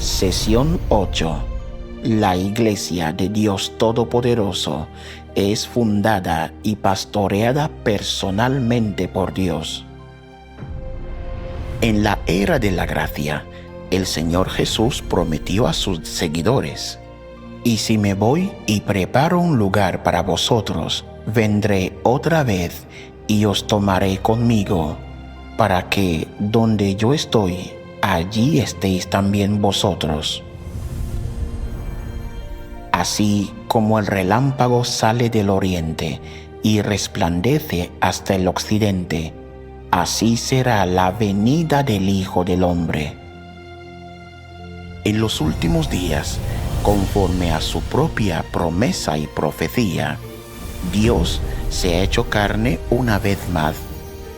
Sesión 8. La Iglesia de Dios Todopoderoso es fundada y pastoreada personalmente por Dios. En la era de la gracia, el Señor Jesús prometió a sus seguidores: «Y si me voy y preparo un lugar para vosotros, vendré otra vez y os tomaré conmigo, para que donde yo estoy, allí estéis también vosotros». Así como el relámpago sale del oriente y resplandece hasta el occidente, así será la venida del Hijo del Hombre. En los últimos días, conforme a su propia promesa y profecía, Dios se ha hecho carne una vez más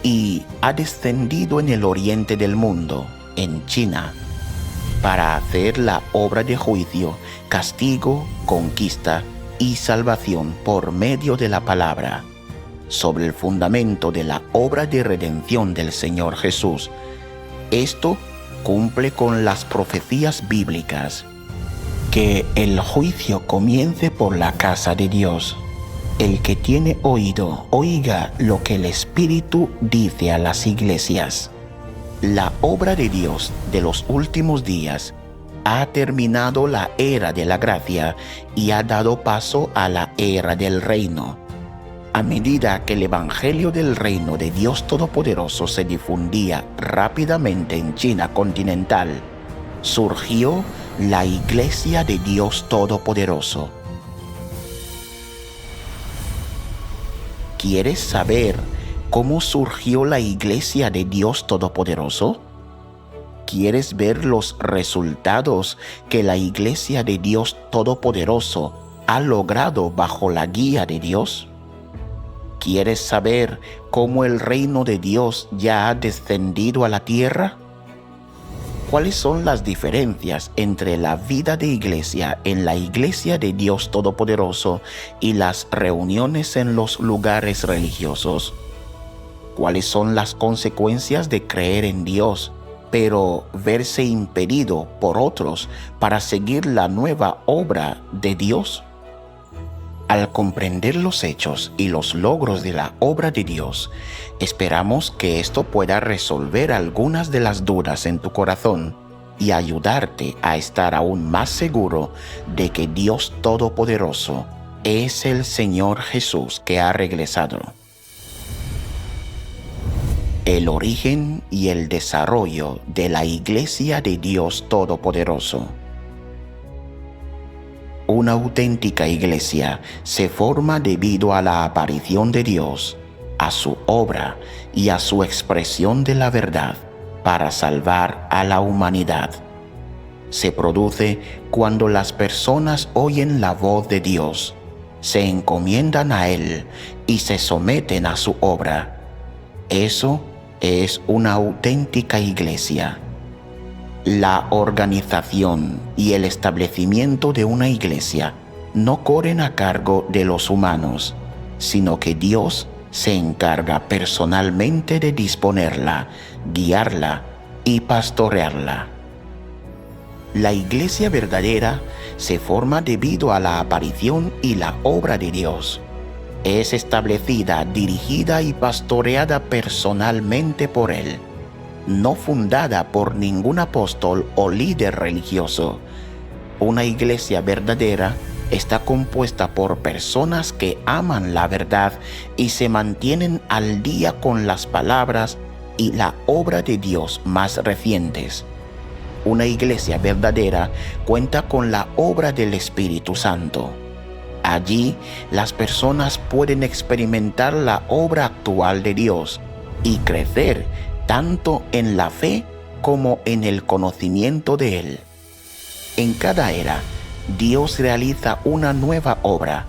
y ha descendido en el oriente del mundo, en China, para hacer la obra de juicio, castigo, conquista y salvación por medio de la palabra, sobre el fundamento de la obra de redención del Señor Jesús. Esto cumple con las profecías bíblicas: que el juicio comience por la casa de Dios. El que tiene oído, oiga lo que el Espíritu dice a las iglesias. La obra de Dios de los últimos días ha terminado la era de la gracia y ha dado paso a la era del reino. A medida que el Evangelio del Reino de Dios Todopoderoso se difundía rápidamente en China continental, surgió la Iglesia de Dios Todopoderoso. ¿Quieres saber cómo surgió la Iglesia de Dios Todopoderoso? ¿Quieres ver los resultados que la Iglesia de Dios Todopoderoso ha logrado bajo la guía de Dios? ¿Quieres saber cómo el reino de Dios ya ha descendido a la tierra? ¿Cuáles son las diferencias entre la vida de iglesia en la Iglesia de Dios Todopoderoso y las reuniones en los lugares religiosos? ¿Cuáles son las consecuencias de creer en Dios, pero verse impedido por otros para seguir la nueva obra de Dios? Al comprender los hechos y los logros de la obra de Dios, esperamos que esto pueda resolver algunas de las dudas en tu corazón y ayudarte a estar aún más seguro de que Dios Todopoderoso es el Señor Jesús que ha regresado. El origen y el desarrollo de la Iglesia de Dios Todopoderoso. Una auténtica iglesia se forma debido a la aparición de Dios, a su obra y a su expresión de la verdad para salvar a la humanidad. Se produce cuando las personas oyen la voz de Dios, se encomiendan a Él y se someten a su obra. Eso es una auténtica iglesia. La organización y el establecimiento de una iglesia no corren a cargo de los humanos, sino que Dios se encarga personalmente de disponerla, guiarla y pastorearla. La iglesia verdadera se forma debido a la aparición y la obra de Dios. Es establecida, dirigida y pastoreada personalmente por Él, no fundada por ningún apóstol o líder religioso. Una iglesia verdadera está compuesta por personas que aman la verdad y se mantienen al día con las palabras y la obra de Dios más recientes. Una iglesia verdadera cuenta con la obra del Espíritu Santo. Allí las personas pueden experimentar la obra actual de Dios y crecer tanto en la fe como en el conocimiento de Él. En cada era, Dios realiza una nueva obra,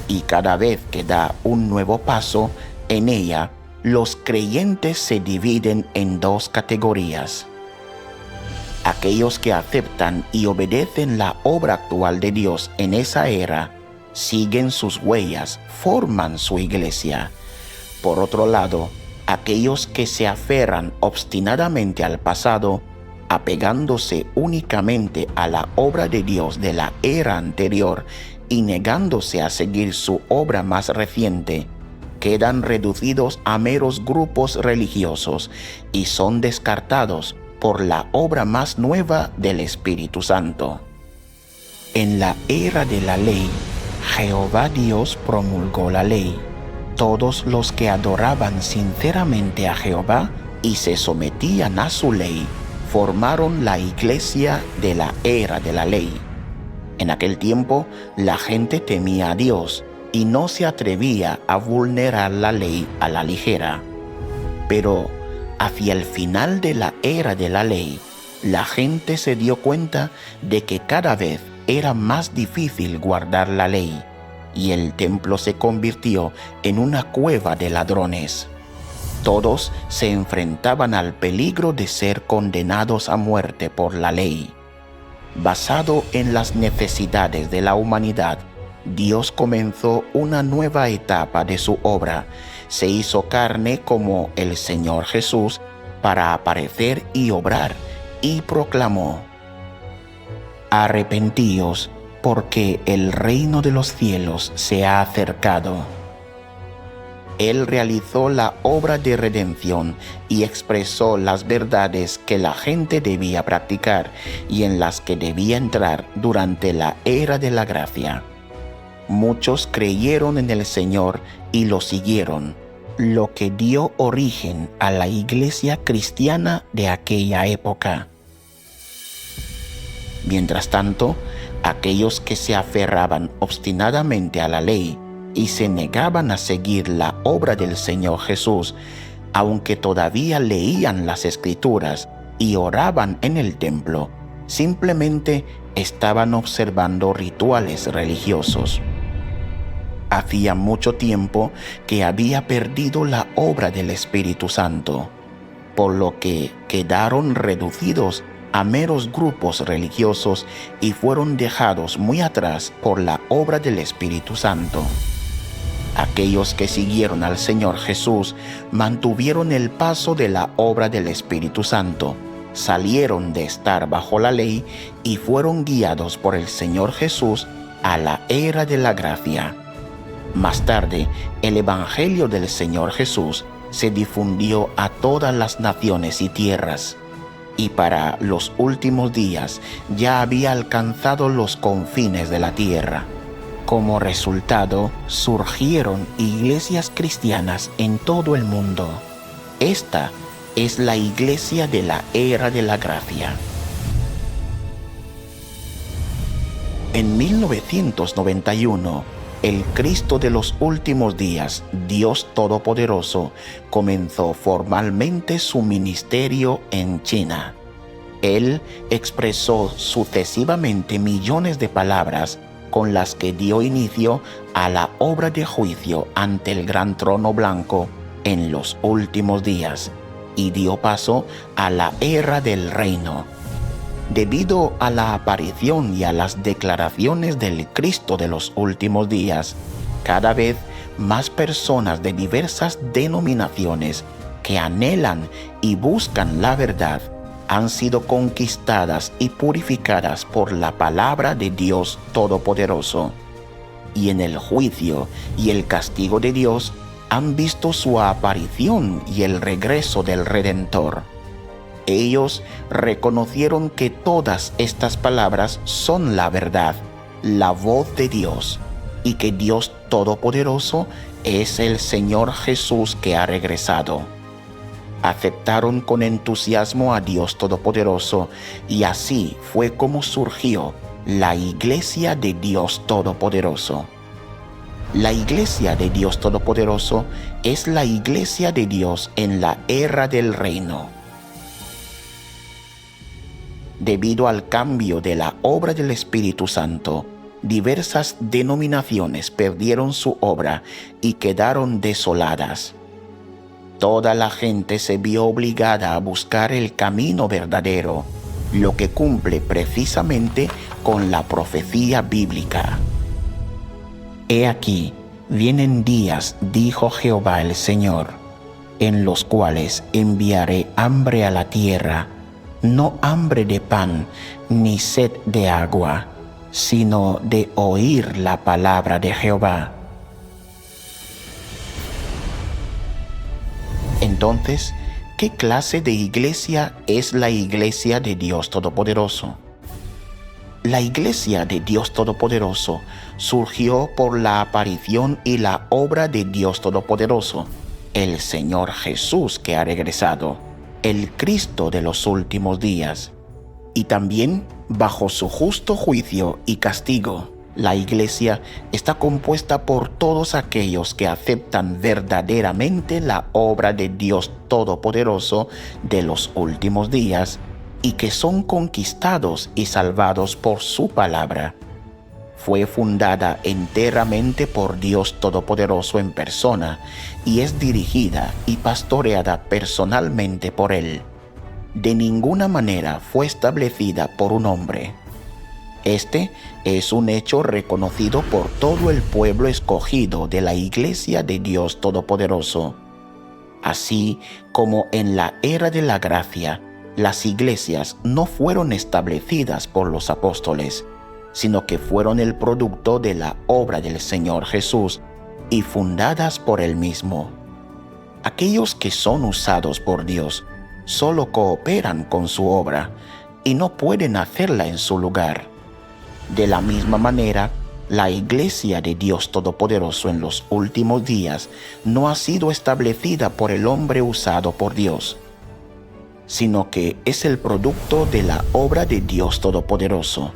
y cada vez que da un nuevo paso en ella, los creyentes se dividen en dos categorías: aquellos que aceptan y obedecen la obra actual de Dios en esa era, siguen sus huellas, forman su iglesia. Por otro lado, aquellos que se aferran obstinadamente al pasado apegándose únicamente a la obra de Dios de la era anterior y negándose a seguir su obra más reciente, quedan reducidos a meros grupos religiosos y son descartados por la obra más nueva del Espíritu Santo. En la era de la ley, Jehová Dios promulgó la ley. Todos los que adoraban sinceramente a Jehová y se sometían a su ley, formaron la iglesia de la era de la ley. En aquel tiempo, la gente temía a Dios y no se atrevía a vulnerar la ley a la ligera. Pero hacia el final de la era de la ley, la gente se dio cuenta de que cada vez era más difícil guardar la ley, y el templo se convirtió en una cueva de ladrones. Todos se enfrentaban al peligro de ser condenados a muerte por la ley. Basado en las necesidades de la humanidad, Dios comenzó una nueva etapa de su obra. Se hizo carne como el Señor Jesús para aparecer y obrar, y proclamó: «Arrepentíos, porque el reino de los cielos se ha acercado». Él realizó la obra de redención y expresó las verdades que la gente debía practicar y en las que debía entrar durante la era de la gracia. Muchos creyeron en el Señor y lo siguieron, lo que dio origen a la iglesia cristiana de aquella época. Mientras tanto, aquellos que se aferraban obstinadamente a la ley y se negaban a seguir la obra del Señor Jesús, aunque todavía leían las Escrituras y oraban en el templo, simplemente estaban observando rituales religiosos. Hacía mucho tiempo que había perdido la obra del Espíritu Santo, por lo que quedaron reducidos a meros grupos religiosos y fueron dejados muy atrás por la obra del Espíritu Santo. Aquellos que siguieron al Señor Jesús mantuvieron el paso de la obra del Espíritu Santo, salieron de estar bajo la ley y fueron guiados por el Señor Jesús a la era de la gracia. Más tarde, el Evangelio del Señor Jesús se difundió a todas las naciones y tierras, y para los últimos días ya había alcanzado los confines de la tierra. Como resultado, surgieron iglesias cristianas en todo el mundo. Esta es la iglesia de la era de la gracia. En 1991, el Cristo de los últimos días, Dios Todopoderoso, comenzó formalmente su ministerio en China. Él expresó sucesivamente millones de palabras con las que dio inicio a la obra de juicio ante el gran trono blanco en los últimos días y dio paso a la era del reino. Debido a la aparición y a las declaraciones del Cristo de los últimos días, cada vez más personas de diversas denominaciones que anhelan y buscan la verdad han sido conquistadas y purificadas por la palabra de Dios Todopoderoso. Y en el juicio y el castigo de Dios han visto su aparición y el regreso del Redentor. Ellos reconocieron que todas estas palabras son la verdad, la voz de Dios, y que Dios Todopoderoso es el Señor Jesús que ha regresado. Aceptaron con entusiasmo a Dios Todopoderoso y así fue como surgió la Iglesia de Dios Todopoderoso. La Iglesia de Dios Todopoderoso es la Iglesia de Dios en la era del reino. Debido al cambio de la obra del Espíritu Santo, diversas denominaciones perdieron su obra y quedaron desoladas. Toda la gente se vio obligada a buscar el camino verdadero, lo que cumple precisamente con la profecía bíblica. He aquí, vienen días, dijo Jehová el Señor, en los cuales enviaré hambre a la tierra, no hambre de pan ni sed de agua, sino de oír la palabra de Jehová. Entonces, ¿qué clase de iglesia es la iglesia de Dios Todopoderoso? La iglesia de Dios Todopoderoso surgió por la aparición y la obra de Dios Todopoderoso, el Señor Jesús que ha regresado, el Cristo de los últimos días, y también bajo su justo juicio y castigo. La iglesia está compuesta por todos aquellos que aceptan verdaderamente la obra de Dios Todopoderoso de los últimos días y que son conquistados y salvados por su palabra. Fue fundada enteramente por Dios Todopoderoso en persona y es dirigida y pastoreada personalmente por Él. De ninguna manera fue establecida por un hombre. Este es un hecho reconocido por todo el pueblo escogido de la Iglesia de Dios Todopoderoso. Así como en la era de la gracia, las iglesias no fueron establecidas por los apóstoles, sino que fueron el producto de la obra del Señor Jesús y fundadas por Él mismo. Aquellos que son usados por Dios solo cooperan con su obra y no pueden hacerla en su lugar. De la misma manera, la Iglesia de Dios Todopoderoso en los últimos días no ha sido establecida por el hombre usado por Dios, sino que es el producto de la obra de Dios Todopoderoso.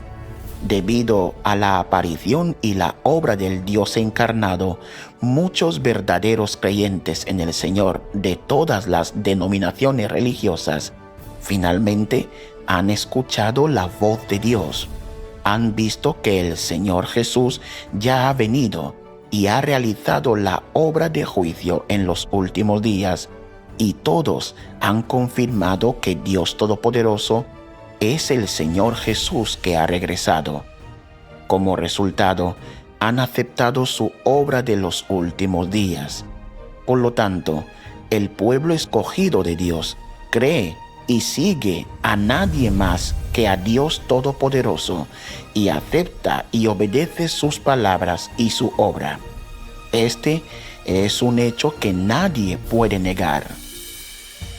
Debido a la aparición y la obra del Dios encarnado, muchos verdaderos creyentes en el Señor de todas las denominaciones religiosas finalmente han escuchado la voz de Dios. Han visto que el Señor Jesús ya ha venido y ha realizado la obra de juicio en los últimos días, y todos han confirmado que Dios Todopoderoso es el Señor Jesús que ha regresado. Como resultado, han aceptado su obra de los últimos días. Por lo tanto, el pueblo escogido de Dios cree y sigue a nadie más que a Dios Todopoderoso y acepta y obedece sus palabras y su obra. Este es un hecho que nadie puede negar.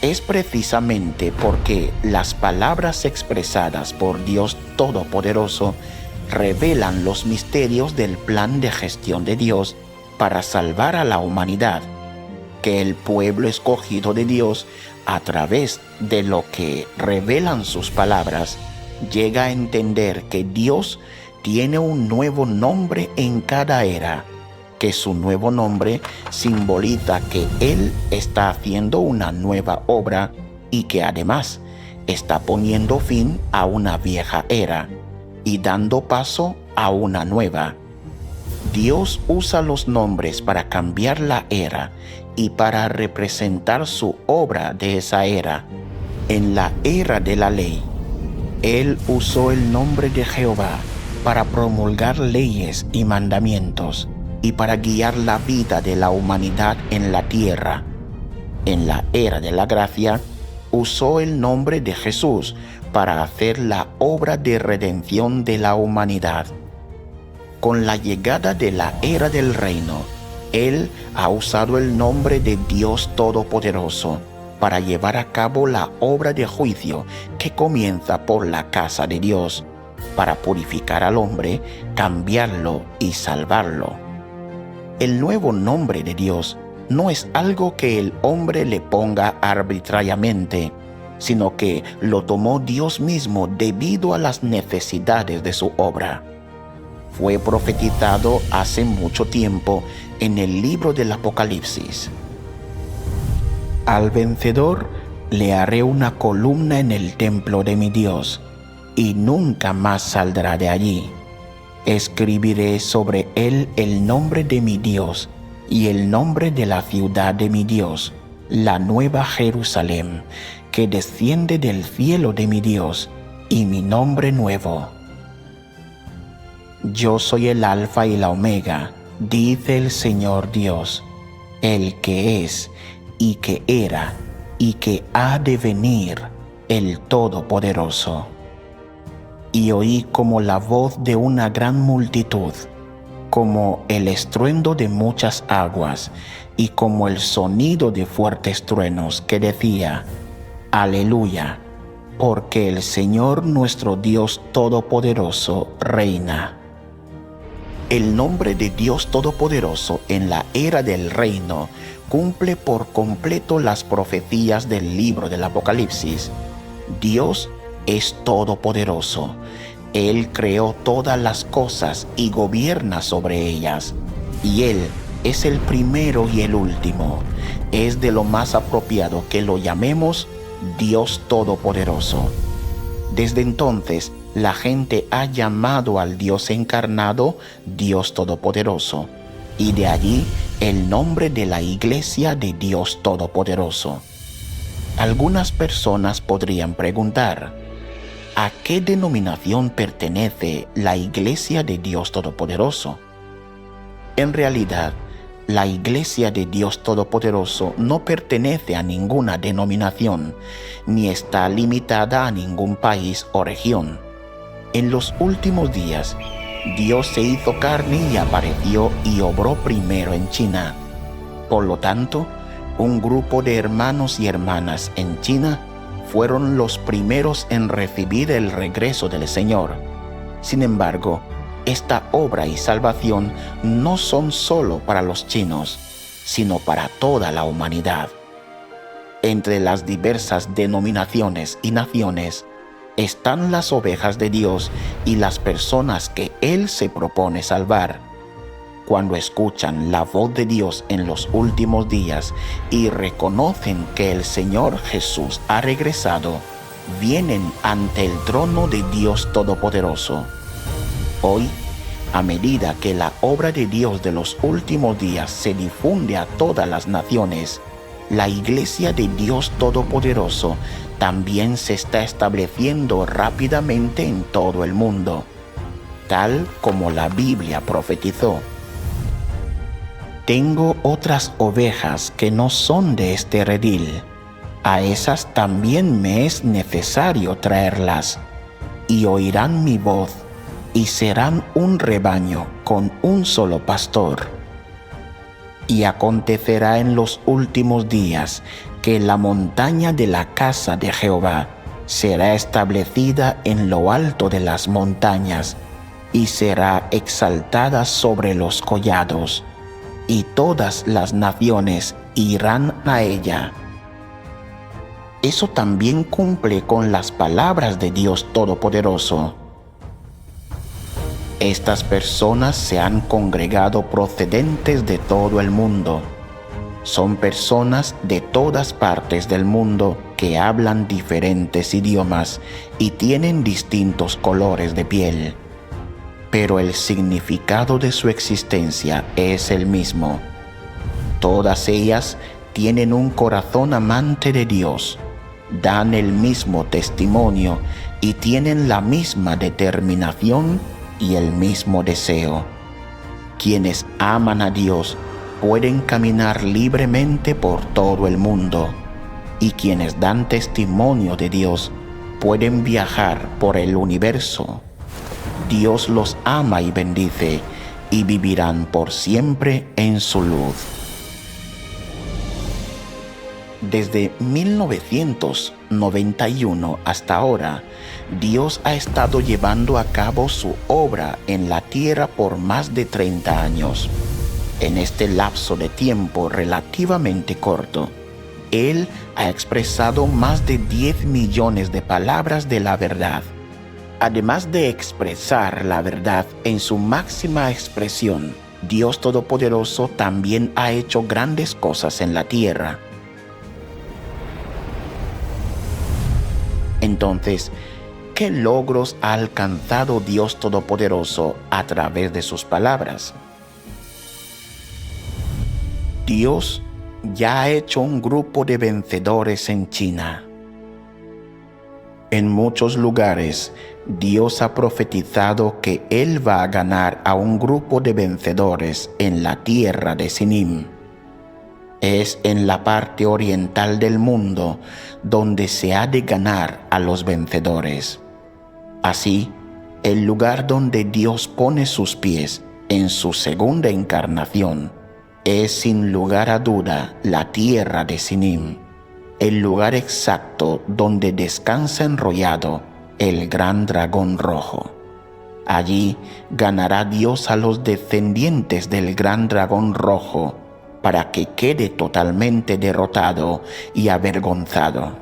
Es precisamente porque las palabras expresadas por Dios Todopoderoso revelan los misterios del plan de gestión de Dios para salvar a la humanidad, que el pueblo escogido de Dios, a través de lo que revelan sus palabras, llega a entender que Dios tiene un nuevo nombre en cada era, que su nuevo nombre simboliza que Él está haciendo una nueva obra y que además está poniendo fin a una vieja era y dando paso a una nueva. Dios usa los nombres para cambiar la era y para representar su obra de esa era. En la era de la ley, Él usó el nombre de Jehová para promulgar leyes y mandamientos y para guiar la vida de la humanidad en la tierra. En la era de la gracia, usó el nombre de Jesús para hacer la obra de redención de la humanidad. Con la llegada de la era del reino, Él ha usado el nombre de Dios Todopoderoso para llevar a cabo la obra de juicio que comienza por la casa de Dios, para purificar al hombre, cambiarlo y salvarlo. El nuevo nombre de Dios no es algo que el hombre le ponga arbitrariamente, sino que lo tomó Dios mismo debido a las necesidades de su obra. Fue profetizado hace mucho tiempo en el libro del Apocalipsis. Al vencedor le haré una columna en el templo de mi Dios, y nunca más saldrá de allí. Escribiré sobre él el nombre de mi Dios y el nombre de la ciudad de mi Dios, la nueva Jerusalén, que desciende del cielo de mi Dios, y mi nombre nuevo. Yo soy el Alfa y la Omega, dice el Señor Dios, el que es, y que era, y que ha de venir, el Todopoderoso. Y oí como la voz de una gran multitud, como el estruendo de muchas aguas, y como el sonido de fuertes truenos, que decía: Aleluya, porque el Señor nuestro Dios Todopoderoso reina. El nombre de Dios Todopoderoso en la era del reino cumple por completo las profecías del libro del Apocalipsis. Dios es todopoderoso. Él creó todas las cosas y gobierna sobre ellas. Y Él es el primero y el último. Es de lo más apropiado que lo llamemos Dios Todopoderoso. Desde entonces, la gente ha llamado al Dios encarnado Dios Todopoderoso, y de allí el nombre de la Iglesia de Dios Todopoderoso. Algunas personas podrían preguntar: ¿a qué denominación pertenece la Iglesia de Dios Todopoderoso? En realidad, la Iglesia de Dios Todopoderoso no pertenece a ninguna denominación, ni está limitada a ningún país o región. En los últimos días, Dios se hizo carne y apareció y obró primero en China. Por lo tanto, un grupo de hermanos y hermanas en China fueron los primeros en recibir el regreso del Señor. Sin embargo, esta obra y salvación no son solo para los chinos, sino para toda la humanidad. Entre las diversas denominaciones y naciones están las ovejas de Dios y las personas que Él se propone salvar. Cuando escuchan la voz de Dios en los últimos días y reconocen que el Señor Jesús ha regresado, vienen ante el trono de Dios Todopoderoso. Hoy, a medida que la obra de Dios de los últimos días se difunde a todas las naciones, la Iglesia de Dios Todopoderoso también se está estableciendo rápidamente en todo el mundo, tal como la Biblia profetizó. Tengo otras ovejas que no son de este redil. A esas también me es necesario traerlas, y oirán mi voz, y serán un rebaño con un solo pastor. Y acontecerá en los últimos días que la montaña de la casa de Jehová será establecida en lo alto de las montañas, y será exaltada sobre los collados, y todas las naciones irán a ella. Eso también cumple con las palabras de Dios Todopoderoso. Estas personas se han congregado procedentes de todo el mundo. Son personas de todas partes del mundo que hablan diferentes idiomas y tienen distintos colores de piel. Pero el significado de su existencia es el mismo. Todas ellas tienen un corazón amante de Dios, dan el mismo testimonio y tienen la misma determinación y el mismo deseo. Quienes aman a Dios pueden caminar libremente por todo el mundo, y quienes dan testimonio de Dios pueden viajar por el universo. Dios los ama y bendice, y vivirán por siempre en su luz. Desde 1991 hasta ahora, Dios ha estado llevando a cabo su obra en la tierra por más de 30 años. En este lapso de tiempo relativamente corto, Él ha expresado más de 10 millones de palabras de la verdad. Además de expresar la verdad en su máxima expresión, Dios Todopoderoso también ha hecho grandes cosas en la tierra. Entonces, ¿qué logros ha alcanzado Dios Todopoderoso a través de sus palabras? Dios ya ha hecho un grupo de vencedores en China. En muchos lugares, Dios ha profetizado que Él va a ganar a un grupo de vencedores en la tierra de Sinim. Es en la parte oriental del mundo donde se ha de ganar a los vencedores. Así, el lugar donde Dios pone sus pies en su segunda encarnación es sin lugar a duda la tierra de Sinim, el lugar exacto donde descansa enrollado el gran dragón rojo. Allí ganará Dios a los descendientes del gran dragón rojo para que quede totalmente derrotado y avergonzado.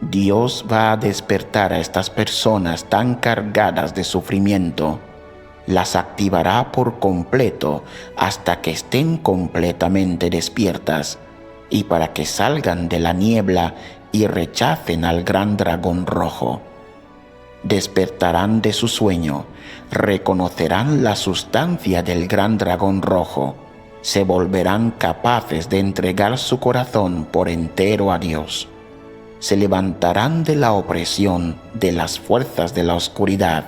Dios va a despertar a estas personas tan cargadas de sufrimiento, las activará por completo hasta que estén completamente despiertas y para que salgan de la niebla y rechacen al gran dragón rojo. Despertarán de su sueño, reconocerán la sustancia del gran dragón rojo, se volverán capaces de entregar su corazón por entero a Dios. Se levantarán de la opresión de las fuerzas de la oscuridad,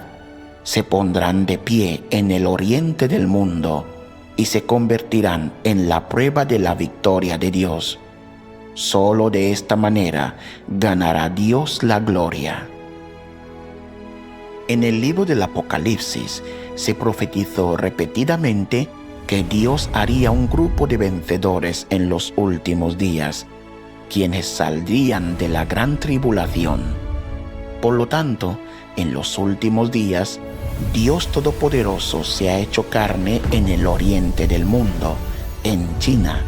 se pondrán de pie en el oriente del mundo y se convertirán en la prueba de la victoria de Dios. Solo de esta manera ganará Dios la gloria. En el libro del Apocalipsis se profetizó repetidamente que Dios haría un grupo de vencedores en los últimos días, quienes saldrían de la gran tribulación. Por lo tanto, en los últimos días, Dios Todopoderoso se ha hecho carne en el oriente del mundo, en China,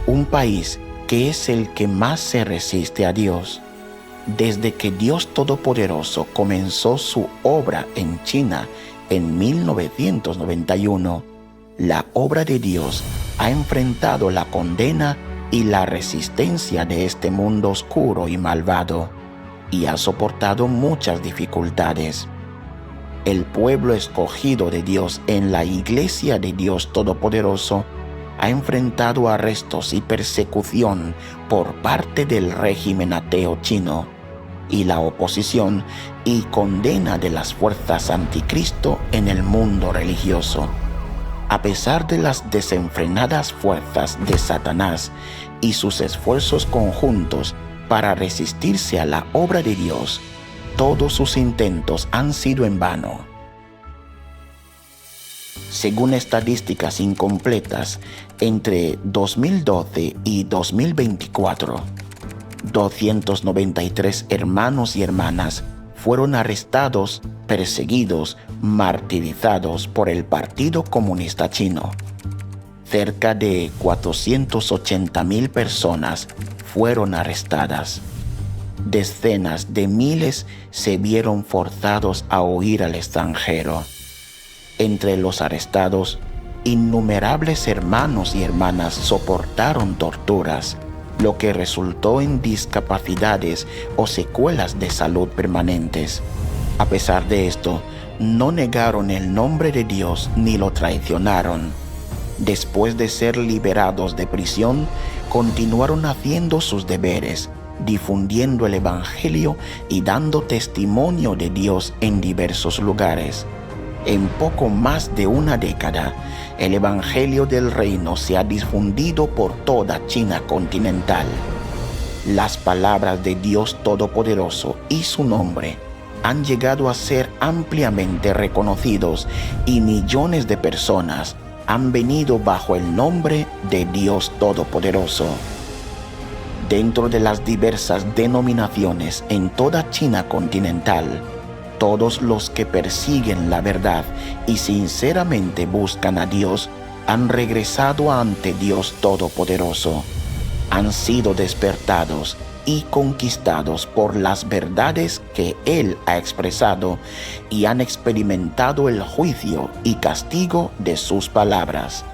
un país que es el que más se resiste a Dios. Desde que Dios Todopoderoso comenzó su obra en China en 1991, la obra de Dios ha enfrentado la condena y la resistencia de este mundo oscuro y malvado, y ha soportado muchas dificultades. El pueblo escogido de Dios en la Iglesia de Dios Todopoderoso ha enfrentado arrestos y persecución por parte del régimen ateo chino y la oposición y condena de las fuerzas anticristo en el mundo religioso. A pesar de las desenfrenadas fuerzas de Satanás y sus esfuerzos conjuntos para resistirse a la obra de Dios, todos sus intentos han sido en vano. Según estadísticas incompletas, entre 2012 y 2024, 293 hermanos y hermanas fueron arrestados, perseguidos, martirizados por el Partido Comunista Chino. Cerca de 480,000 personas fueron arrestadas. Decenas de miles se vieron forzados a huir al extranjero. Entre los arrestados, innumerables hermanos y hermanas soportaron torturas, lo que resultó en discapacidades o secuelas de salud permanentes. A pesar de esto, no negaron el nombre de Dios ni lo traicionaron. Después de ser liberados de prisión, continuaron haciendo sus deberes, difundiendo el Evangelio y dando testimonio de Dios en diversos lugares. En poco más de una década, el Evangelio del Reino se ha difundido por toda China continental. Las palabras de Dios Todopoderoso y su nombre han llegado a ser ampliamente reconocidos y millones de personas han venido bajo el nombre de Dios Todopoderoso. Dentro de las diversas denominaciones en toda China continental, todos los que persiguen la verdad y sinceramente buscan a Dios han regresado ante Dios Todopoderoso. Han sido despertados y conquistados por las verdades que Él ha expresado y han experimentado el juicio y castigo de sus palabras,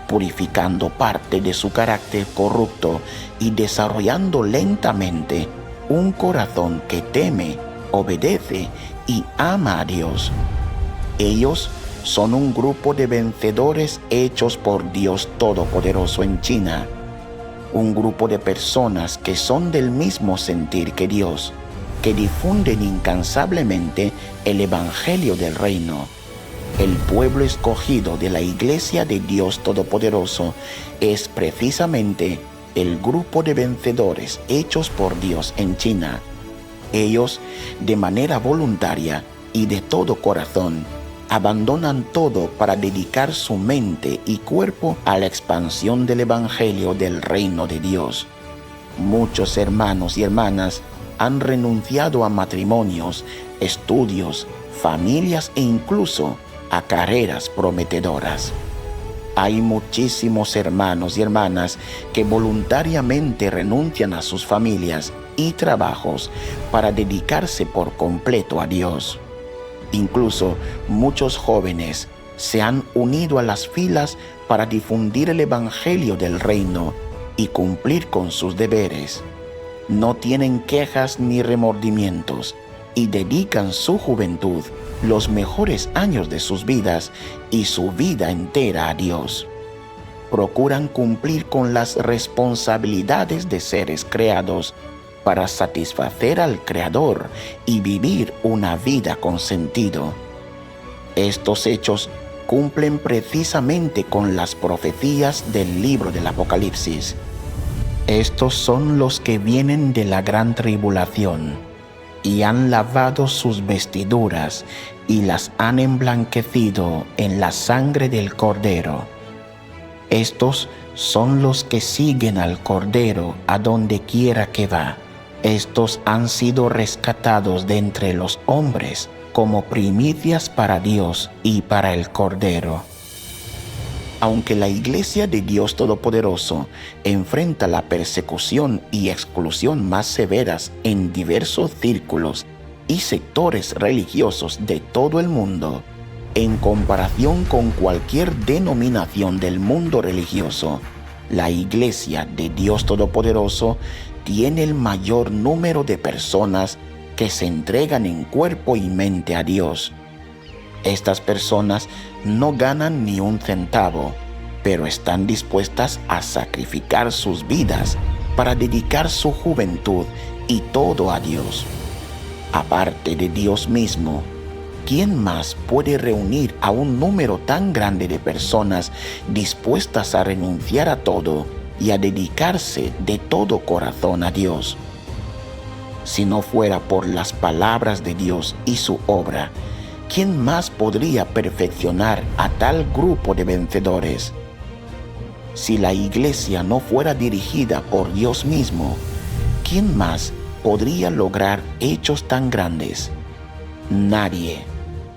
purificando parte de su carácter corrupto y desarrollando lentamente un corazón que teme, obedece y ama a Dios. Ellos son un grupo de vencedores hechos por Dios Todopoderoso en China, un grupo de personas que son del mismo sentir que Dios, que difunden incansablemente el Evangelio del Reino. El pueblo escogido de la Iglesia de Dios Todopoderoso es precisamente el grupo de vencedores hechos por Dios en China. Ellos, de manera voluntaria y de todo corazón, abandonan todo para dedicar su mente y cuerpo a la expansión del Evangelio del Reino de Dios. Muchos hermanos y hermanas han renunciado a matrimonios, estudios, familias e incluso a carreras prometedoras. Hay muchísimos hermanos y hermanas que voluntariamente renuncian a sus familias y trabajos para dedicarse por completo a Dios. Incluso muchos jóvenes se han unido a las filas para difundir el Evangelio del Reino y cumplir con sus deberes. No tienen quejas ni remordimientos y dedican su juventud, los mejores años de sus vidas y su vida entera a Dios. Procuran cumplir con las responsabilidades de seres creados para satisfacer al Creador y vivir una vida con sentido. Estos hechos cumplen precisamente con las profecías del libro del Apocalipsis. Estos son los que vienen de la gran tribulación y han lavado sus vestiduras y las han emblanquecido en la sangre del Cordero. Estos son los que siguen al Cordero a donde quiera que va. Estos han sido rescatados de entre los hombres como primicias para Dios y para el Cordero. Aunque la Iglesia de Dios Todopoderoso enfrenta la persecución y exclusión más severas en diversos círculos y sectores religiosos de todo el mundo, en comparación con cualquier denominación del mundo religioso, la Iglesia de Dios Todopoderoso tiene el mayor número de personas que se entregan en cuerpo y mente a Dios. Estas personas no ganan ni un centavo, pero están dispuestas a sacrificar sus vidas para dedicar su juventud y todo a Dios. Aparte de Dios mismo, ¿quién más puede reunir a un número tan grande de personas dispuestas a renunciar a todo y a dedicarse de todo corazón a Dios? Si no fuera por las palabras de Dios y su obra, ¿quién más podría perfeccionar a tal grupo de vencedores? Si la Iglesia no fuera dirigida por Dios mismo, ¿quién más podría lograr hechos tan grandes? Nadie.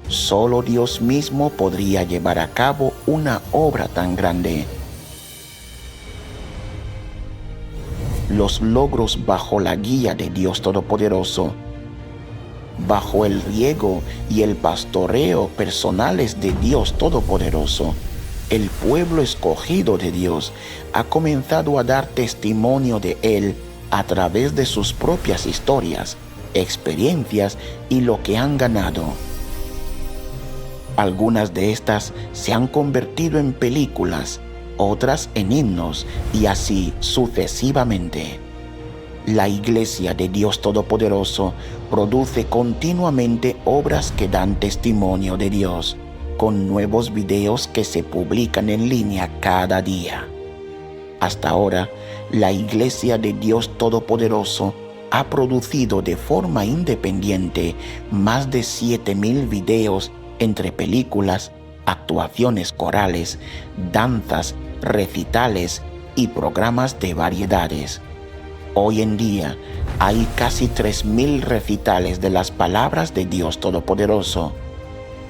Solo Dios mismo podría llevar a cabo una obra tan grande. Los logros bajo la guía de Dios Todopoderoso, bajo el riego y el pastoreo personales de Dios Todopoderoso, el pueblo escogido de Dios ha comenzado a dar testimonio de Él a través de sus propias historias, experiencias y lo que han ganado. Algunas de estas se han convertido en películas, otras en himnos y así sucesivamente. La Iglesia de Dios Todopoderoso produce continuamente obras que dan testimonio de Dios, con nuevos videos que se publican en línea cada día. Hasta ahora, la Iglesia de Dios Todopoderoso ha producido de forma independiente más de 7,000 videos entre películas, actuaciones corales, danzas, recitales y programas de variedades. Hoy en día hay casi 3,000 recitales de las palabras de Dios Todopoderoso.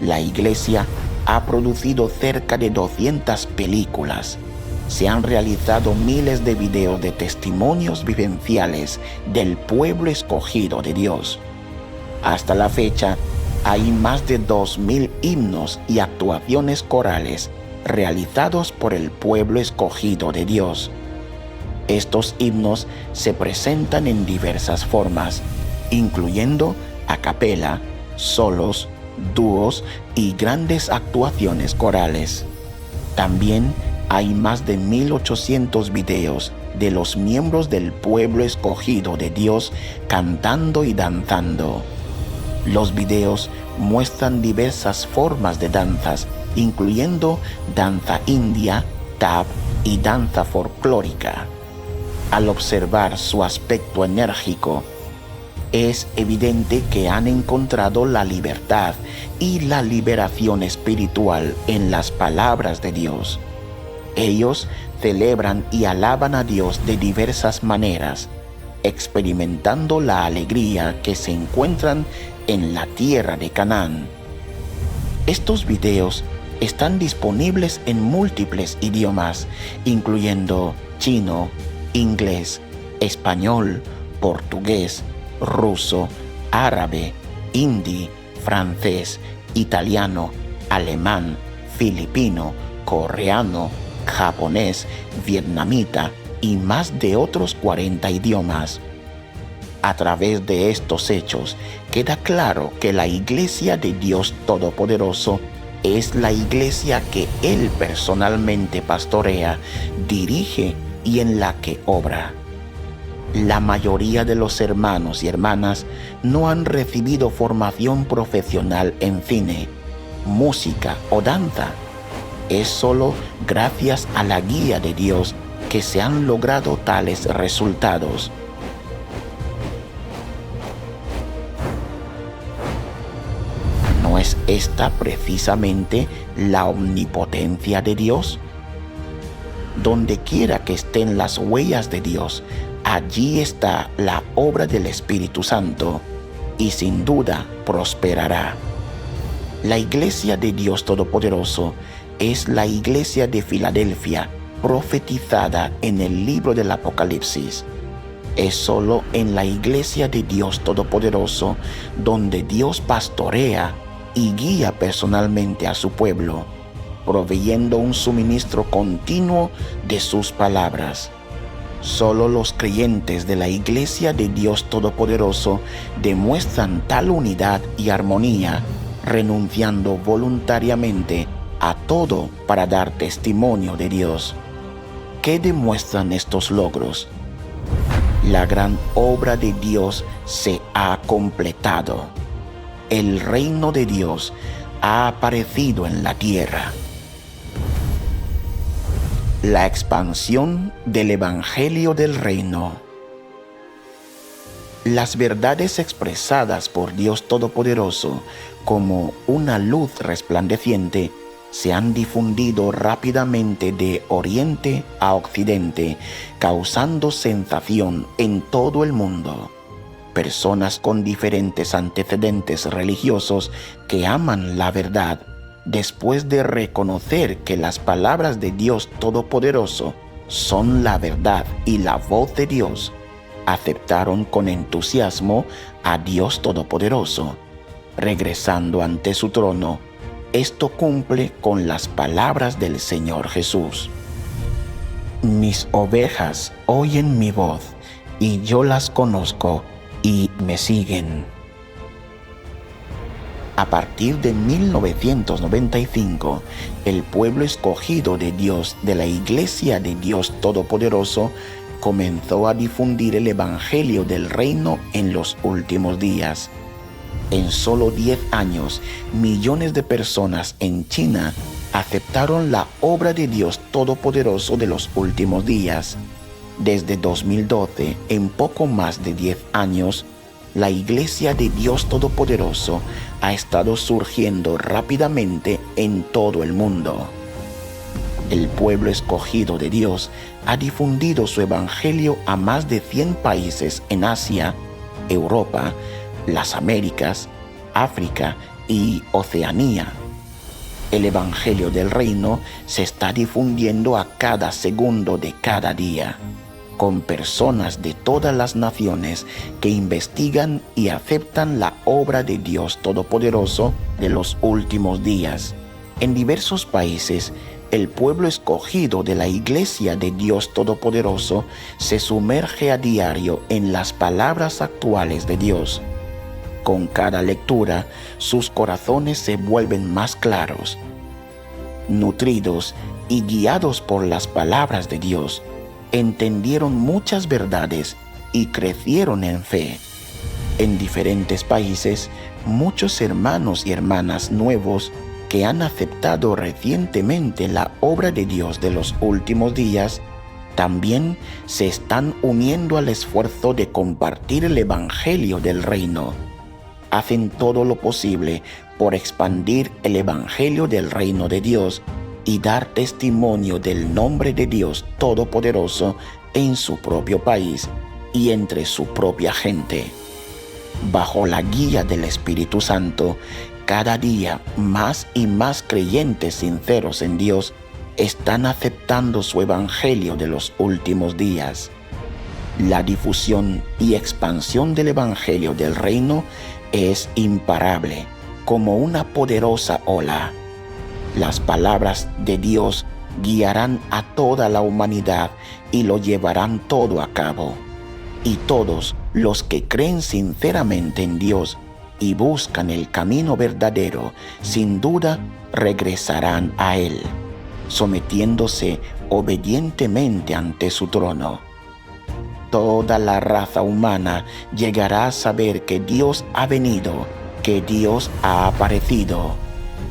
La Iglesia ha producido cerca de 200 películas. Se han realizado miles de videos de testimonios vivenciales del pueblo escogido de Dios. Hasta la fecha, hay más de 2,000 himnos y actuaciones corales realizados por el pueblo escogido de Dios. Estos himnos se presentan en diversas formas, incluyendo a capela, solos, dúos y grandes actuaciones corales. También hay más de 1,800 videos de los miembros del pueblo escogido de Dios cantando y danzando. Los videos muestran diversas formas de danzas, incluyendo danza india, tap y danza folclórica. Al observar su aspecto enérgico, es evidente que han encontrado la libertad y la liberación espiritual en las palabras de Dios. Ellos celebran y alaban a Dios de diversas maneras, experimentando la alegría que se encuentran en la tierra de Canaán. Estos videos están disponibles en múltiples idiomas, incluyendo chino, inglés, español, portugués, ruso, árabe, hindi, francés, italiano, alemán, filipino, coreano, japonés, vietnamita y más de otros 40 idiomas. A través de estos hechos, queda claro que la Iglesia de Dios Todopoderoso es la iglesia que Él personalmente pastorea, dirige y en la que obra. La mayoría de los hermanos y hermanas no han recibido formación profesional en cine, música o danza. Es solo gracias a la guía de Dios que se han logrado tales resultados. ¿No es esta precisamente la omnipotencia de Dios? Donde quiera que estén las huellas de Dios, allí está la obra del Espíritu Santo, y sin duda prosperará. La Iglesia de Dios Todopoderoso es la Iglesia de Filadelfia, profetizada en el libro del Apocalipsis. Es solo en la Iglesia de Dios Todopoderoso donde Dios pastorea y guía personalmente a su pueblo, proveyendo un suministro continuo de sus palabras. Solo los creyentes de la Iglesia de Dios Todopoderoso demuestran tal unidad y armonía, renunciando voluntariamente a todo para dar testimonio de Dios. ¿Qué demuestran estos logros? La gran obra de Dios se ha completado. El reino de Dios ha aparecido en la tierra. La expansión del Evangelio del Reino. Las verdades expresadas por Dios Todopoderoso como una luz resplandeciente se han difundido rápidamente de oriente a occidente, causando sensación en todo el mundo. Personas con diferentes antecedentes religiosos que aman la verdad, después de reconocer que las palabras de Dios Todopoderoso son la verdad y la voz de Dios, aceptaron con entusiasmo a Dios Todopoderoso, regresando ante su trono. Esto cumple con las palabras del Señor Jesús. Mis ovejas oyen mi voz, y yo las conozco, y me siguen. A partir de 1995, el pueblo escogido de Dios de la Iglesia de Dios Todopoderoso comenzó a difundir el Evangelio del Reino en los últimos días. En solo 10 años, millones de personas en China aceptaron la obra de Dios Todopoderoso de los últimos días. Desde 2012, en poco más de 10 años, la Iglesia de Dios Todopoderoso ha estado surgiendo rápidamente en todo el mundo. El pueblo escogido de Dios ha difundido su evangelio a más de 100 países en Asia, Europa, las Américas, África y Oceanía. El evangelio del reino se está difundiendo a cada segundo de cada día, con personas de todas las naciones que investigan y aceptan la obra de Dios Todopoderoso de los últimos días. En diversos países, el pueblo escogido de la Iglesia de Dios Todopoderoso se sumerge a diario en las palabras actuales de Dios. Con cada lectura, sus corazones se vuelven más claros, nutridos y guiados por las palabras de Dios. Entendieron muchas verdades y crecieron en fe. En diferentes países, muchos hermanos y hermanas nuevos que han aceptado recientemente la obra de Dios de los últimos días, también se están uniendo al esfuerzo de compartir el Evangelio del Reino. Hacen todo lo posible por expandir el Evangelio del Reino de Dios y dar testimonio del nombre de Dios Todopoderoso en su propio país y entre su propia gente. Bajo la guía del Espíritu Santo, cada día más y más creyentes sinceros en Dios están aceptando su Evangelio de los últimos días. La difusión y expansión del Evangelio del Reino es imparable, como una poderosa ola. Las palabras de Dios guiarán a toda la humanidad y lo llevarán todo a cabo. Y todos los que creen sinceramente en Dios y buscan el camino verdadero, sin duda regresarán a Él, sometiéndose obedientemente ante su trono. Toda la raza humana llegará a saber que Dios ha venido, que Dios ha aparecido.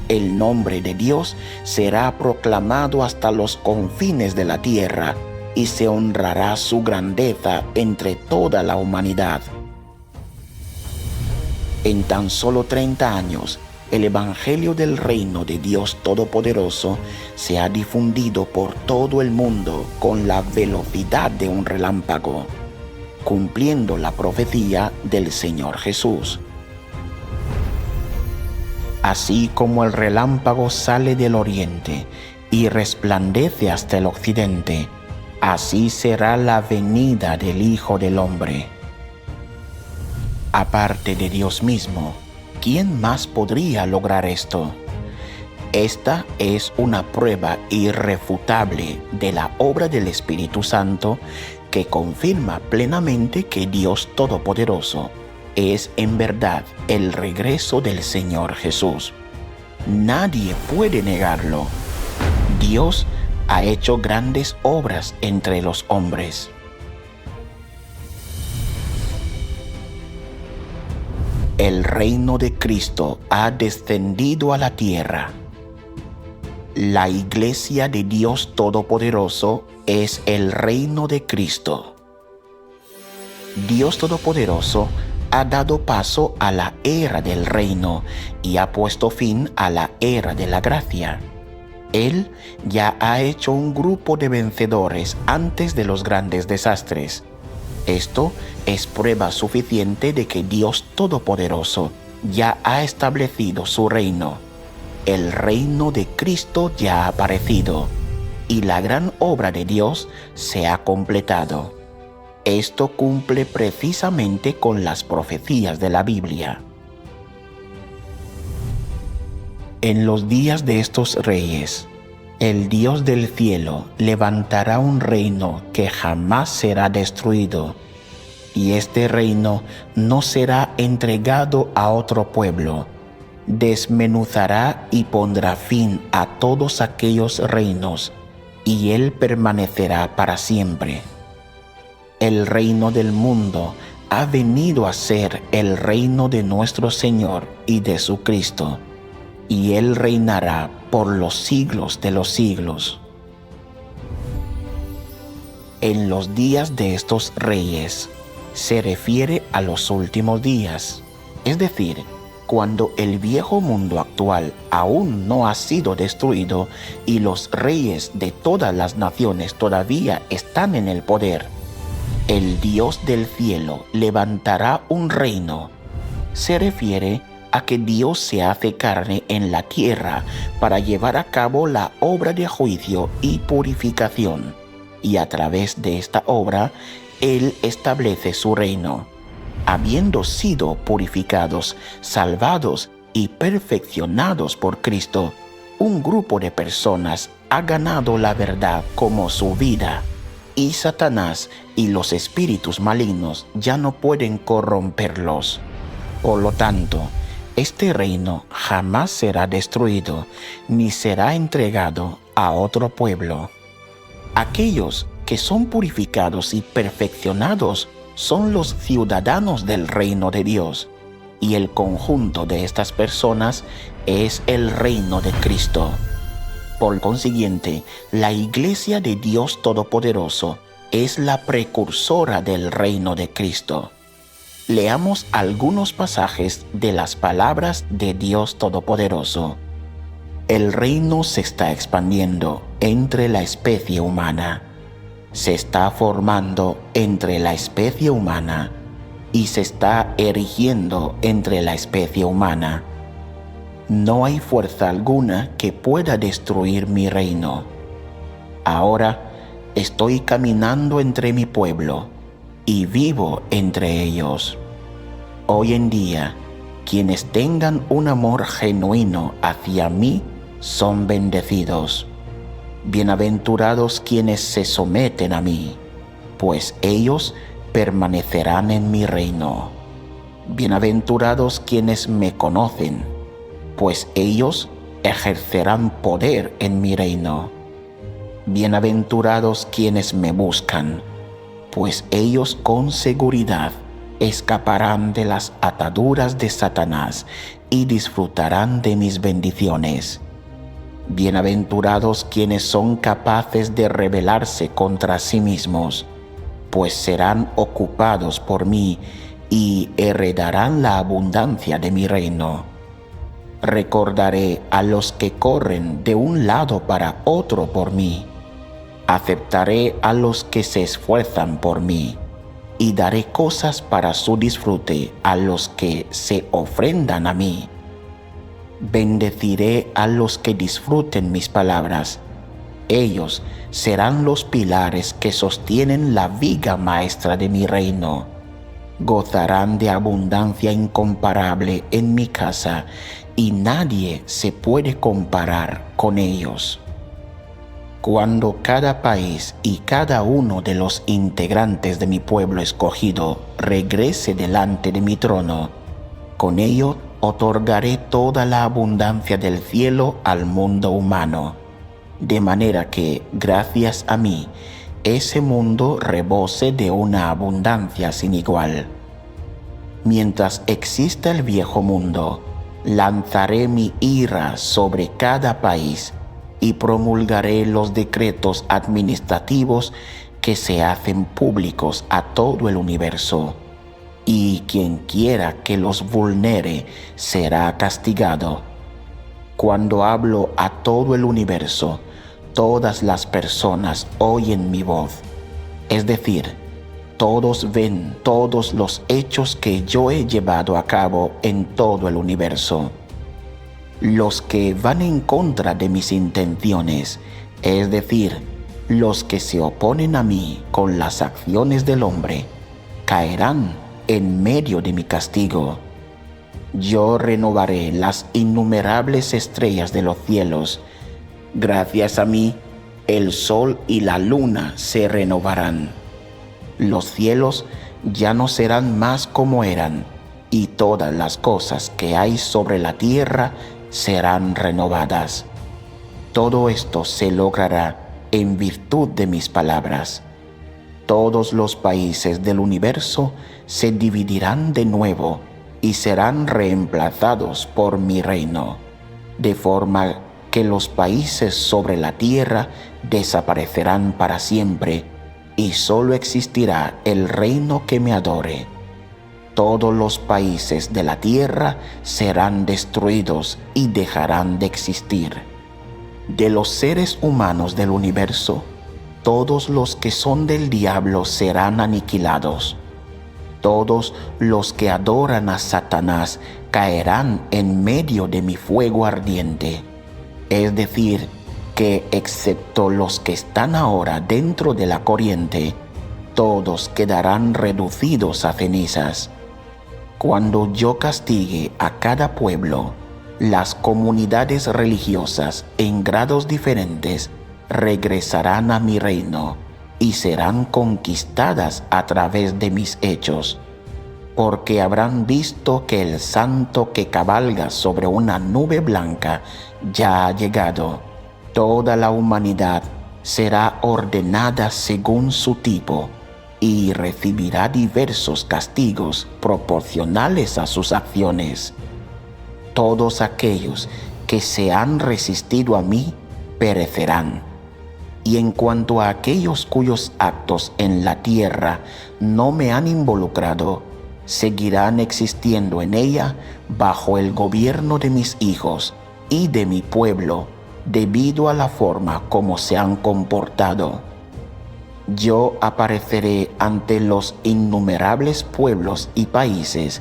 El nombre de Dios será proclamado hasta los confines de la tierra y se honrará su grandeza entre toda la humanidad. En tan solo 30 años, el Evangelio del Reino de Dios Todopoderoso se ha difundido por todo el mundo con la velocidad de un relámpago, cumpliendo la profecía del Señor Jesús. Así como el relámpago sale del oriente y resplandece hasta el occidente, así será la venida del Hijo del Hombre. Aparte de Dios mismo, ¿quién más podría lograr esto? Esta es una prueba irrefutable de la obra del Espíritu Santo que confirma plenamente que Dios Todopoderoso es en verdad el regreso del Señor Jesús. Nadie puede negarlo. Dios ha hecho grandes obras entre los hombres. El reino de Cristo ha descendido a la tierra. La Iglesia de Dios Todopoderoso es el reino de Cristo. Dios Todopoderoso ha dado paso a la era del reino y ha puesto fin a la era de la gracia. Él ya ha hecho un grupo de vencedores antes de los grandes desastres. Esto es prueba suficiente de que Dios Todopoderoso ya ha establecido su reino. El reino de Cristo ya ha aparecido y la gran obra de Dios se ha completado. Esto cumple precisamente con las profecías de la Biblia. En los días de estos reyes, el Dios del cielo levantará un reino que jamás será destruido, y este reino no será entregado a otro pueblo. Desmenuzará y pondrá fin a todos aquellos reinos, y él permanecerá para siempre. El reino del mundo ha venido a ser el reino de nuestro Señor y de su Cristo, y él reinará por los siglos de los siglos. En los días de estos reyes se refiere a los últimos días, es decir, cuando el viejo mundo actual aún no ha sido destruido y los reyes de todas las naciones todavía están en el poder. El Dios del cielo levantará un reino. Se refiere a que Dios se hace carne en la tierra para llevar a cabo la obra de juicio y purificación, y a través de esta obra, Él establece su reino. Habiendo sido purificados, salvados y perfeccionados por Cristo, un grupo de personas ha ganado la verdad como su vida, y Satanás y los espíritus malignos ya no pueden corromperlos. Por lo tanto, este reino jamás será destruido, ni será entregado a otro pueblo. Aquellos que son purificados y perfeccionados son los ciudadanos del reino de Dios, y el conjunto de estas personas es el reino de Cristo. Por consiguiente, la Iglesia de Dios Todopoderoso es la precursora del reino de Cristo. Leamos algunos pasajes de las palabras de Dios Todopoderoso. El reino se está expandiendo entre la especie humana. Se está formando entre la especie humana y se está erigiendo entre la especie humana. No hay fuerza alguna que pueda destruir mi reino. Ahora estoy caminando entre mi pueblo y vivo entre ellos. Hoy en día, quienes tengan un amor genuino hacia mí son bendecidos. Bienaventurados quienes se someten a mí, pues ellos permanecerán en mi reino. Bienaventurados quienes me conocen, pues ellos ejercerán poder en mi reino. Bienaventurados quienes me buscan, pues ellos con seguridad escaparán de las ataduras de Satanás y disfrutarán de mis bendiciones. Bienaventurados quienes son capaces de rebelarse contra sí mismos, pues serán ocupados por mí y heredarán la abundancia de mi reino. Recordaré a los que corren de un lado para otro por mí. Aceptaré a los que se esfuerzan por mí y daré cosas para su disfrute a los que se ofrendan a mí. Bendeciré a los que disfruten mis palabras. Ellos serán los pilares que sostienen la viga maestra de mi reino. Gozarán de abundancia incomparable en mi casa y nadie se puede comparar con ellos. Cuando cada país y cada uno de los integrantes de mi pueblo escogido regrese delante de mi trono, con ello otorgaré toda la abundancia del cielo al mundo humano, de manera que, gracias a mí, ese mundo rebose de una abundancia sin igual. Mientras exista el viejo mundo, lanzaré mi ira sobre cada país y promulgaré los decretos administrativos que se hacen públicos a todo el universo. Y quien quiera que los vulnere será castigado. Cuando hablo a todo el universo, todas las personas oyen mi voz. Es decir, todos ven todos los hechos que yo he llevado a cabo en todo el universo. Los que van en contra de mis intenciones, es decir, los que se oponen a mí con las acciones del hombre, caerán en medio de mi castigo. Yo renovaré las innumerables estrellas de los cielos. Gracias a mí, el sol y la luna se renovarán. Los cielos ya no serán más como eran, y todas las cosas que hay sobre la tierra serán renovadas. Todo esto se logrará en virtud de mis palabras. Todos los países del universo se dividirán de nuevo y serán reemplazados por mi reino, de forma que los países sobre la tierra desaparecerán para siempre y solo existirá el reino que me adore. Todos los países de la tierra serán destruidos y dejarán de existir. De los seres humanos del universo, todos los que son del diablo serán aniquilados. Todos los que adoran a Satanás caerán en medio de mi fuego ardiente. Es decir, que excepto los que están ahora dentro de la corriente, todos quedarán reducidos a cenizas. Cuando yo castigue a cada pueblo, las comunidades religiosas en grados diferentes regresarán a mi reino y serán conquistadas a través de mis hechos, porque habrán visto que el santo que cabalga sobre una nube blanca ya ha llegado. Toda la humanidad será ordenada según su tipo, y recibirá diversos castigos proporcionales a sus acciones. Todos aquellos que se han resistido a mí perecerán. Y en cuanto a aquellos cuyos actos en la tierra no me han involucrado, seguirán existiendo en ella bajo el gobierno de mis hijos y de mi pueblo, debido a la forma como se han comportado. Yo apareceré ante los innumerables pueblos y países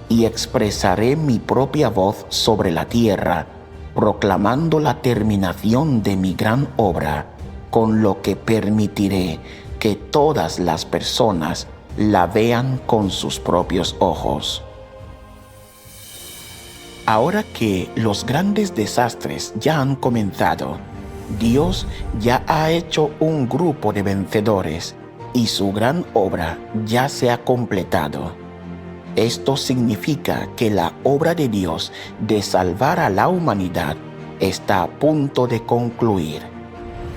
y expresaré mi propia voz sobre la tierra, proclamando la terminación de mi gran obra, con lo que permitiré que todas las personas la vean con sus propios ojos. Ahora que los grandes desastres ya han comenzado, Dios ya ha hecho un grupo de vencedores y su gran obra ya se ha completado. Esto significa que la obra de Dios de salvar a la humanidad está a punto de concluir.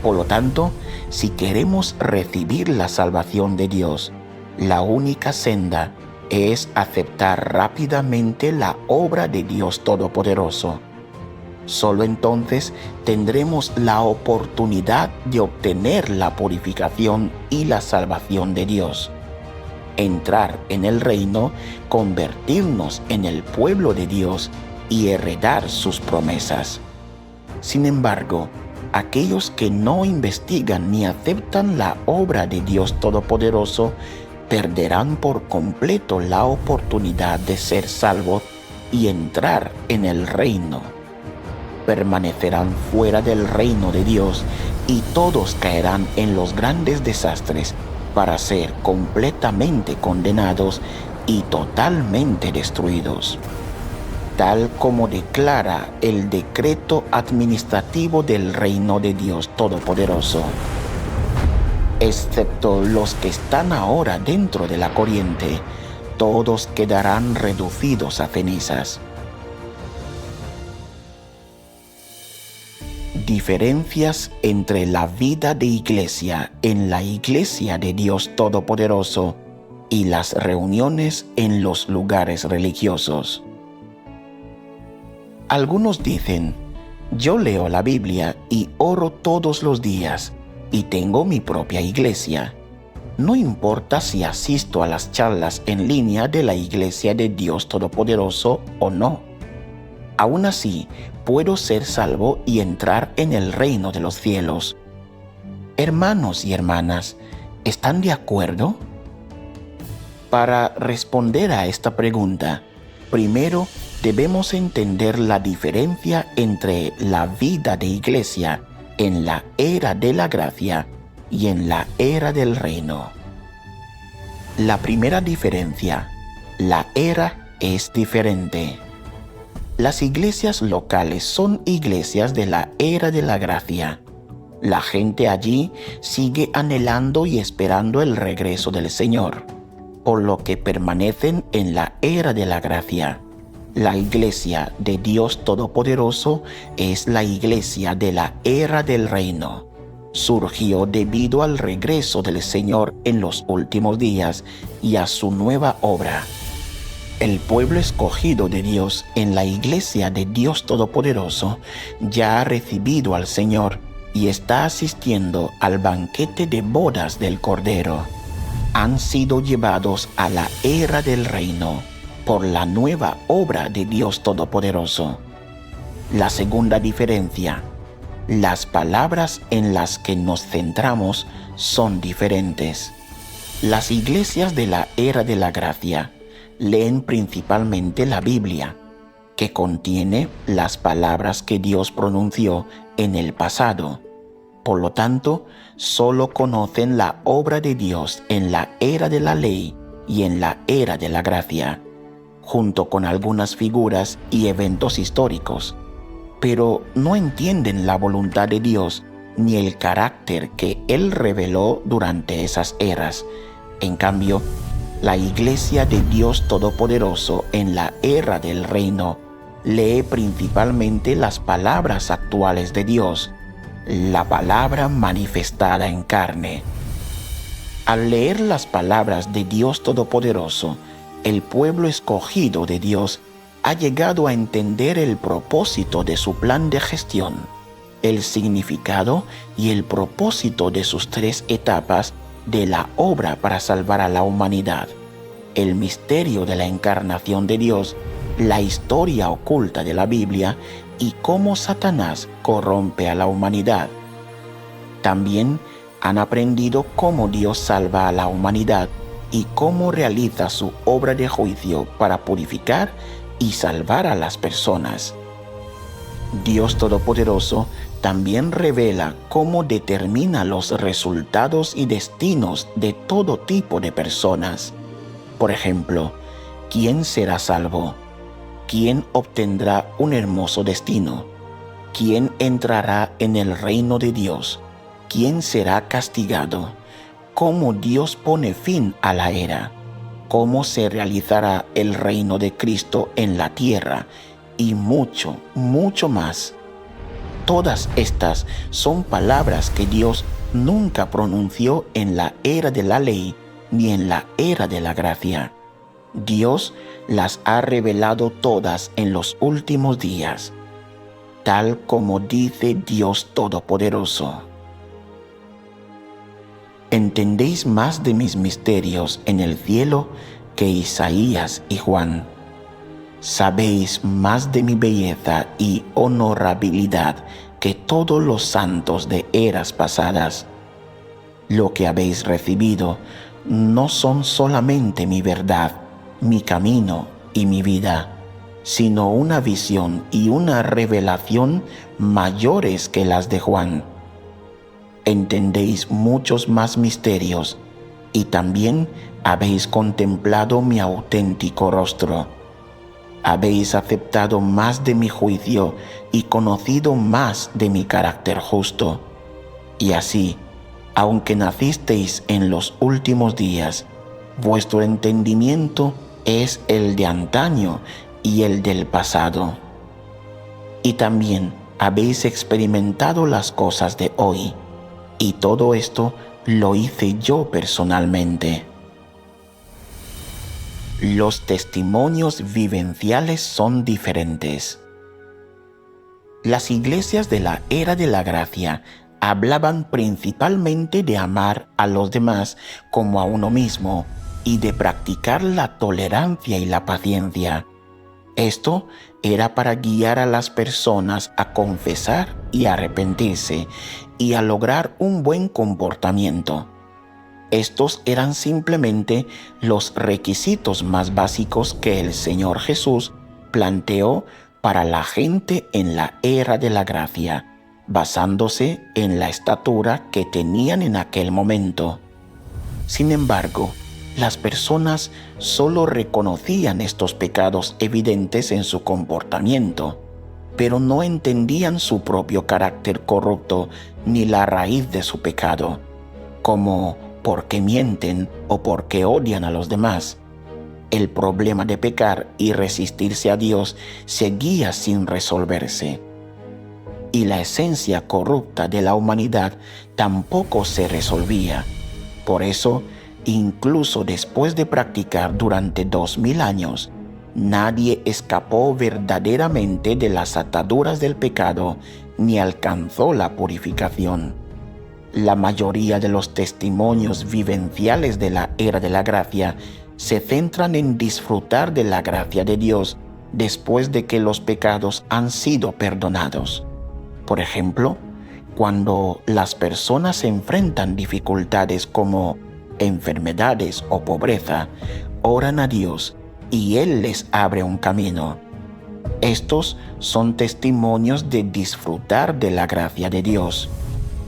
Por lo tanto, si queremos recibir la salvación de Dios, la única senda es aceptar rápidamente la obra de Dios Todopoderoso. Solo entonces tendremos la oportunidad de obtener la purificación y la salvación de Dios, entrar en el reino, convertirnos en el pueblo de Dios y heredar sus promesas. Sin embargo, aquellos que no investigan ni aceptan la obra de Dios Todopoderoso perderán por completo la oportunidad de ser salvos y entrar en el reino. Permanecerán fuera del reino de Dios y todos caerán en los grandes desastres para ser completamente condenados y totalmente destruidos, tal como declara el decreto administrativo del reino de Dios Todopoderoso. Excepto los que están ahora dentro de la corriente, todos quedarán reducidos a cenizas. Diferencias entre la vida de iglesia en la Iglesia de Dios Todopoderoso y las reuniones en los lugares religiosos. Algunos dicen: yo leo la Biblia y oro todos los días y tengo mi propia iglesia. No importa si asisto a las charlas en línea de la Iglesia de Dios Todopoderoso o no. Aún así, puedo ser salvo y entrar en el reino de los cielos. Hermanos y hermanas, ¿están de acuerdo? Para responder a esta pregunta, primero debemos entender la diferencia entre la vida de iglesia en la era de la gracia y en la era del reino. La primera diferencia: la era es diferente. Las iglesias locales son iglesias de la era de la gracia. La gente allí sigue anhelando y esperando el regreso del Señor, por lo que permanecen en la era de la gracia. La iglesia de Dios Todopoderoso es la iglesia de la era del reino. Surgió debido al regreso del Señor en los últimos días y a su nueva obra. El pueblo escogido de Dios en la iglesia de Dios Todopoderoso ya ha recibido al Señor y está asistiendo al banquete de bodas del Cordero. Han sido llevados a la era del reino por la nueva obra de Dios Todopoderoso. La segunda diferencia: las palabras en las que nos centramos son diferentes. Las iglesias de la era de la gracia leen principalmente la Biblia, que contiene las palabras que Dios pronunció en el pasado. Por lo tanto, solo conocen la obra de Dios en la era de la ley y en la era de la gracia, junto con algunas figuras y eventos históricos, pero no entienden la voluntad de Dios ni el carácter que Él reveló durante esas eras. En cambio, la iglesia de Dios Todopoderoso en la era del reino lee principalmente las palabras actuales de Dios, la palabra manifestada en carne. Al leer las palabras de Dios Todopoderoso, el pueblo escogido de Dios ha llegado a entender el propósito de su plan de gestión, el significado y el propósito de sus 3 etapas de la obra para salvar a la humanidad: el misterio de la encarnación de Dios, la historia oculta de la Biblia y cómo Satanás corrompe a la humanidad. También han aprendido cómo Dios salva a la humanidad y cómo realiza su obra de juicio para purificar y salvar a las personas. Dios Todopoderoso también revela cómo determina los resultados y destinos de todo tipo de personas. Por ejemplo, ¿quién será salvo? ¿Quién obtendrá un hermoso destino? ¿Quién entrará en el reino de Dios? ¿Quién será castigado? ¿Cómo Dios pone fin a la era? ¿Cómo se realizará el reino de Cristo en la tierra? Y mucho, mucho más. Todas estas son palabras que Dios nunca pronunció en la era de la ley ni en la era de la gracia. Dios las ha revelado todas en los últimos días, tal como dice Dios Todopoderoso. Entendéis más de mis misterios en el cielo que Isaías y Juan. Sabéis más de mi belleza y honorabilidad que todos los santos de eras pasadas. Lo que habéis recibido no son solamente mi verdad, mi camino y mi vida, sino una visión y una revelación mayores que las de Juan. Entendéis muchos más misterios y también habéis contemplado mi auténtico rostro. Habéis aceptado más de mi juicio y conocido más de mi carácter justo. Y así, aunque nacisteis en los últimos días, vuestro entendimiento es el de antaño y el del pasado. Y también habéis experimentado las cosas de hoy, y todo esto lo hice yo personalmente. Los testimonios vivenciales son diferentes. Las iglesias de la era de la gracia hablaban principalmente de amar a los demás como a uno mismo y de practicar la tolerancia y la paciencia. Esto era para guiar a las personas a confesar y arrepentirse y a lograr un buen comportamiento. Estos eran simplemente los requisitos más básicos que el Señor Jesús planteó para la gente en la era de la gracia, basándose en la estatura que tenían en aquel momento. Sin embargo, las personas solo reconocían estos pecados evidentes en su comportamiento, pero no entendían su propio carácter corrupto ni la raíz de su pecado, como por qué mienten o por qué odian a los demás. El problema de pecar y resistirse a Dios seguía sin resolverse. Y la esencia corrupta de la humanidad tampoco se resolvía. Por eso, incluso después de practicar durante 2000 años, nadie escapó verdaderamente de las ataduras del pecado ni alcanzó la purificación. La mayoría de los testimonios vivenciales de la era de la gracia se centran en disfrutar de la gracia de Dios después de que los pecados han sido perdonados. Por ejemplo, cuando las personas enfrentan dificultades como enfermedades o pobreza, oran a Dios y Él les abre un camino. Estos son testimonios de disfrutar de la gracia de Dios.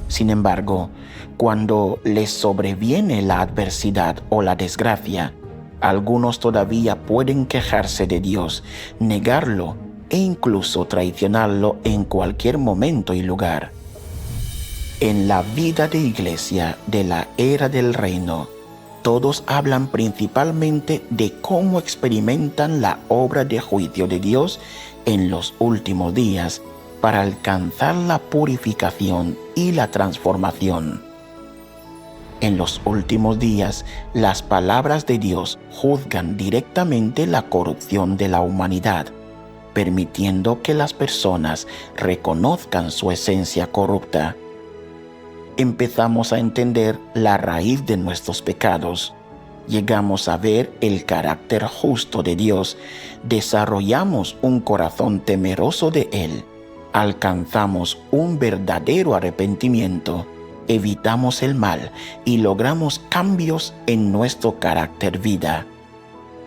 Sin embargo, cuando les sobreviene la adversidad o la desgracia, algunos todavía pueden quejarse de Dios, negarlo e incluso traicionarlo en cualquier momento y lugar. En la vida de iglesia de la era del reino, todos hablan principalmente de cómo experimentan la obra de juicio de Dios en los últimos días para alcanzar la purificación y la transformación. En los últimos días, las palabras de Dios juzgan directamente la corrupción de la humanidad, permitiendo que las personas reconozcan su esencia corrupta. Empezamos a entender la raíz de nuestros pecados. Llegamos a ver el carácter justo de Dios, desarrollamos un corazón temeroso de Él, alcanzamos un verdadero arrepentimiento, evitamos el mal y logramos cambios en nuestro carácter vida.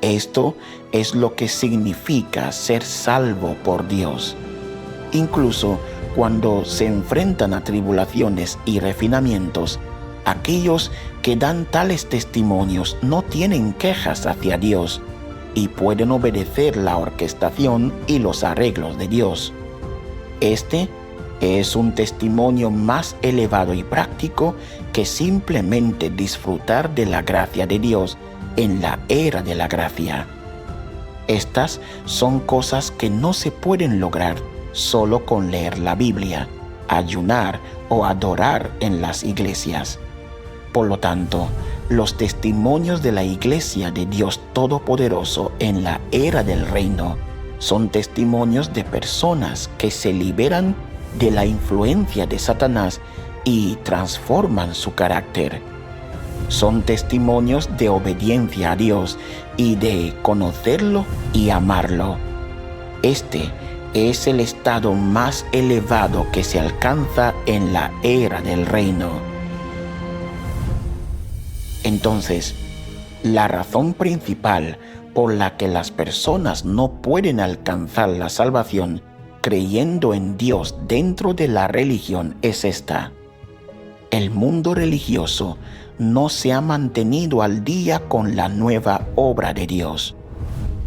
Esto es lo que significa ser salvo por Dios. Incluso cuando se enfrentan a tribulaciones y refinamientos, aquellos que dan tales testimonios no tienen quejas hacia Dios y pueden obedecer la orquestación y los arreglos de Dios. Este es un testimonio más elevado y práctico que simplemente disfrutar de la gracia de Dios en la era de la gracia. Estas son cosas que no se pueden lograr solo con leer la Biblia, ayunar o adorar en las iglesias. Por lo tanto, los testimonios de la Iglesia de Dios Todopoderoso en la era del reino son testimonios de personas que se liberan de la influencia de Satanás y transforman su carácter. Son testimonios de obediencia a Dios y de conocerlo y amarlo. Este es el estado más elevado que se alcanza en la era del reino. Entonces, la razón principal por la que las personas no pueden alcanzar la salvación creyendo en Dios dentro de la religión es esta: el mundo religioso no se ha mantenido al día con la nueva obra de Dios.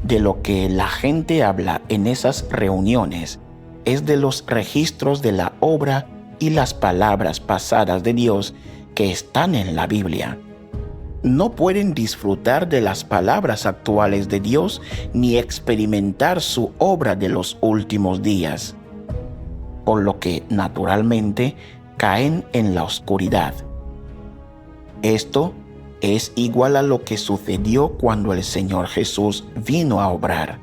De lo que la gente habla en esas reuniones es de los registros de la obra y las palabras pasadas de Dios que están en la Biblia. No pueden disfrutar de las palabras actuales de Dios ni experimentar su obra de los últimos días, por lo que naturalmente caen en la oscuridad. Esto es igual a lo que sucedió cuando el Señor Jesús vino a obrar.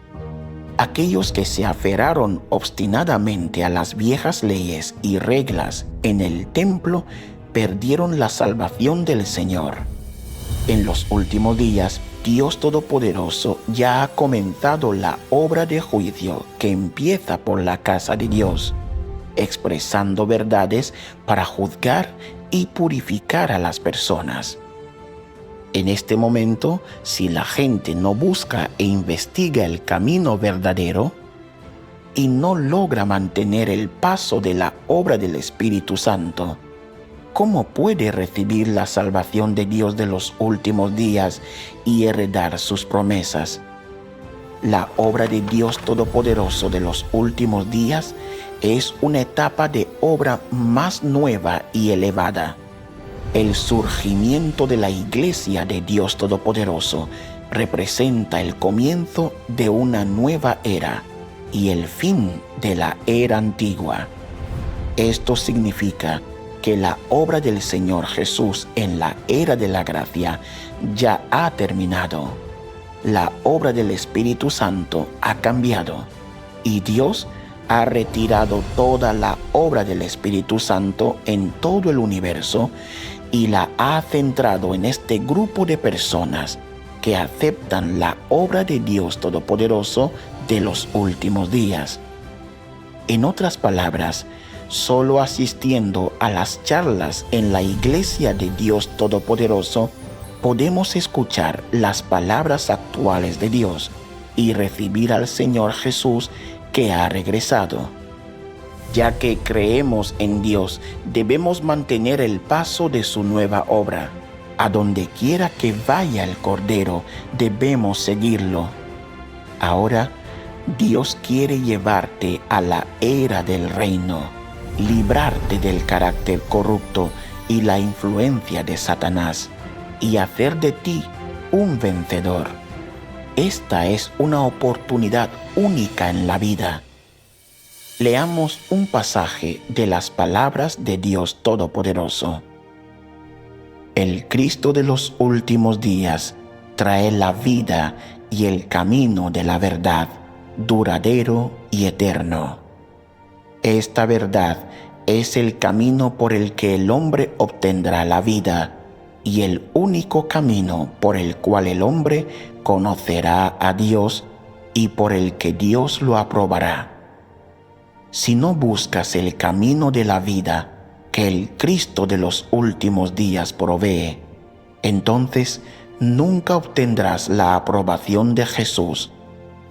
Aquellos que se aferraron obstinadamente a las viejas leyes y reglas en el templo perdieron la salvación del Señor. En los últimos días, Dios Todopoderoso ya ha comenzado la obra de juicio que empieza por la casa de Dios, expresando verdades para juzgar y purificar a las personas. En este momento, si la gente no busca e investiga el camino verdadero y no logra mantener el paso de la obra del Espíritu Santo, ¿cómo puede recibir la salvación de Dios de los últimos días y heredar sus promesas? La obra de Dios Todopoderoso de los últimos días es una etapa de obra más nueva y elevada. El surgimiento de la Iglesia de Dios Todopoderoso representa el comienzo de una nueva era y el fin de la era antigua. Esto significa que la obra del Señor Jesús en la era de la gracia ya ha terminado. La obra del Espíritu Santo ha cambiado y Dios ha retirado toda la obra del Espíritu Santo en todo el universo y la ha centrado en este grupo de personas que aceptan la obra de Dios Todopoderoso de los últimos días. En otras palabras, solo asistiendo a las charlas en la Iglesia de Dios Todopoderoso podemos escuchar las palabras actuales de Dios y recibir al Señor Jesús que ha regresado. Ya que creemos en Dios, debemos mantener el paso de su nueva obra. A donde quiera que vaya el Cordero, debemos seguirlo. Ahora, Dios quiere llevarte a la era del reino, librarte del carácter corrupto y la influencia de Satanás, y hacer de ti un vencedor. Esta es una oportunidad única en la vida. Leamos un pasaje de las palabras de Dios Todopoderoso. el Cristo de los últimos días trae la vida y el camino de la verdad, duradero y eterno. Esta verdad es el camino por el que el hombre obtendrá la vida y el único camino por el cual el hombre conocerá a Dios y por el que Dios lo aprobará. Si no buscas el camino de la vida que el Cristo de los últimos días provee, entonces nunca obtendrás la aprobación de Jesús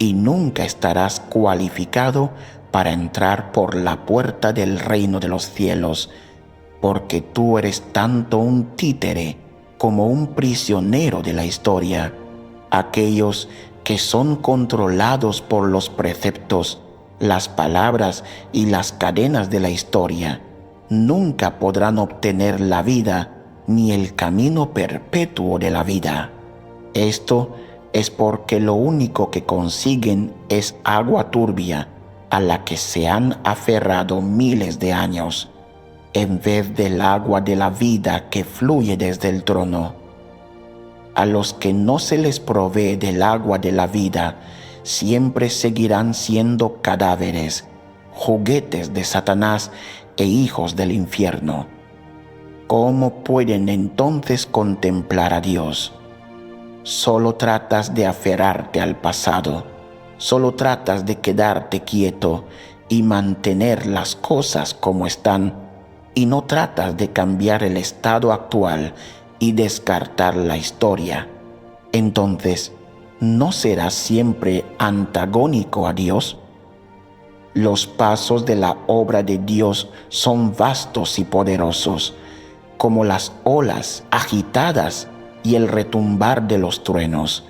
y nunca estarás cualificado para entrar por la puerta del reino de los cielos, porque tú eres tanto un títere como un prisionero de la historia. Aquellos que son controlados por los preceptos, las palabras y las cadenas de la historia, nunca podrán obtener la vida ni el camino perpetuo de la vida. Esto es porque lo único que consiguen es agua turbia a la que se han aferrado miles de años, en vez del agua de la vida que fluye desde el trono. A los que no se les provee del agua de la vida, siempre seguirán siendo cadáveres, juguetes de Satanás e hijos del infierno. ¿Cómo pueden entonces contemplar a Dios? Solo tratas de aferrarte al pasado, solo tratas de quedarte quieto y mantener las cosas como están, y no tratas de cambiar el estado actual y descartar la historia. Entonces, ¿no serás siempre antagónico a Dios? Los pasos de la obra de Dios son vastos y poderosos, como las olas agitadas y el retumbar de los truenos,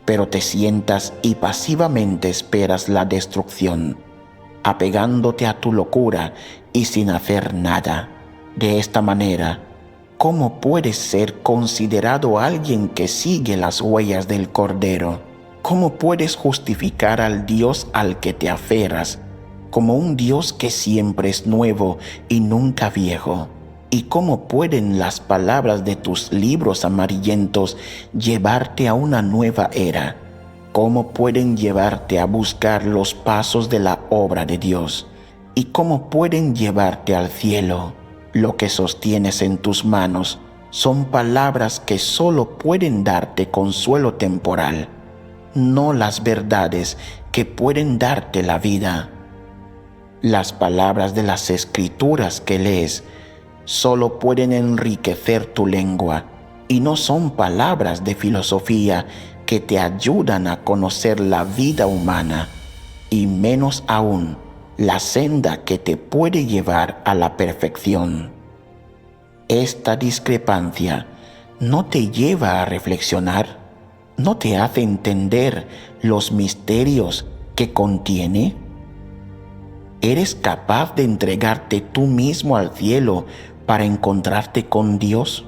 pero te sientas y pasivamente esperas la destrucción, apegándote a tu locura y sin hacer nada. De esta manera, ¿cómo puedes ser considerado alguien que sigue las huellas del Cordero? ¿Cómo puedes justificar al Dios al que te aferras como un Dios que siempre es nuevo y nunca viejo? ¿Y cómo pueden las palabras de tus libros amarillentos llevarte a una nueva era? ¿Cómo pueden llevarte a buscar los pasos de la obra de Dios? ¿Y cómo pueden llevarte al cielo? Lo que sostienes en tus manos son palabras que solo pueden darte consuelo temporal, no las verdades que pueden darte la vida. Las palabras de las Escrituras que lees solo pueden enriquecer tu lengua y no son palabras de filosofía que te ayudan a conocer la vida humana y menos aún la senda que te puede llevar a la perfección. Esta discrepancia no te lleva a reflexionar, no te hace entender los misterios que contiene. ¿Eres capaz de entregarte tú mismo al cielo para encontrarte con Dios?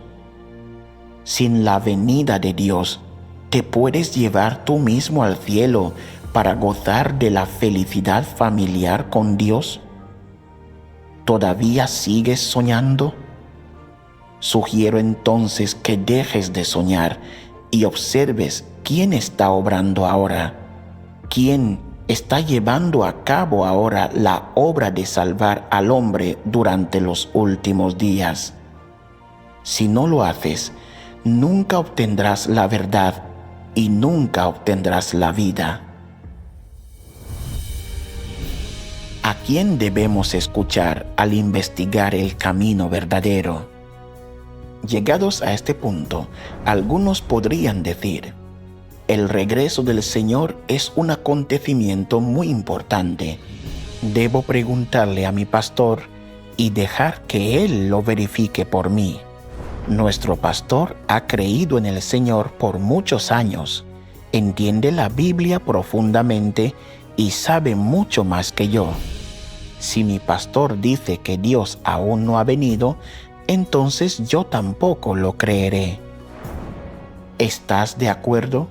Sin la venida de Dios, ¿te puedes llevar tú mismo al cielo para gozar de la felicidad familiar con Dios? ¿Todavía sigues soñando? Sugiero entonces que dejes de soñar y observes quién está obrando ahora, quién está llevando a cabo ahora la obra de salvar al hombre durante los últimos días. Si no lo haces, nunca obtendrás la verdad y nunca obtendrás la vida. ¿A quién debemos escuchar al investigar el camino verdadero? Llegados a este punto, algunos podrían decir: el regreso del Señor es un acontecimiento muy importante. Debo preguntarle a mi pastor y dejar que Él lo verifique por mí. Nuestro pastor ha creído en el Señor por muchos años, entiende la Biblia profundamente y sabe mucho más que yo. Si mi pastor dice que Dios aún no ha venido, entonces yo tampoco lo creeré. ¿Estás de acuerdo?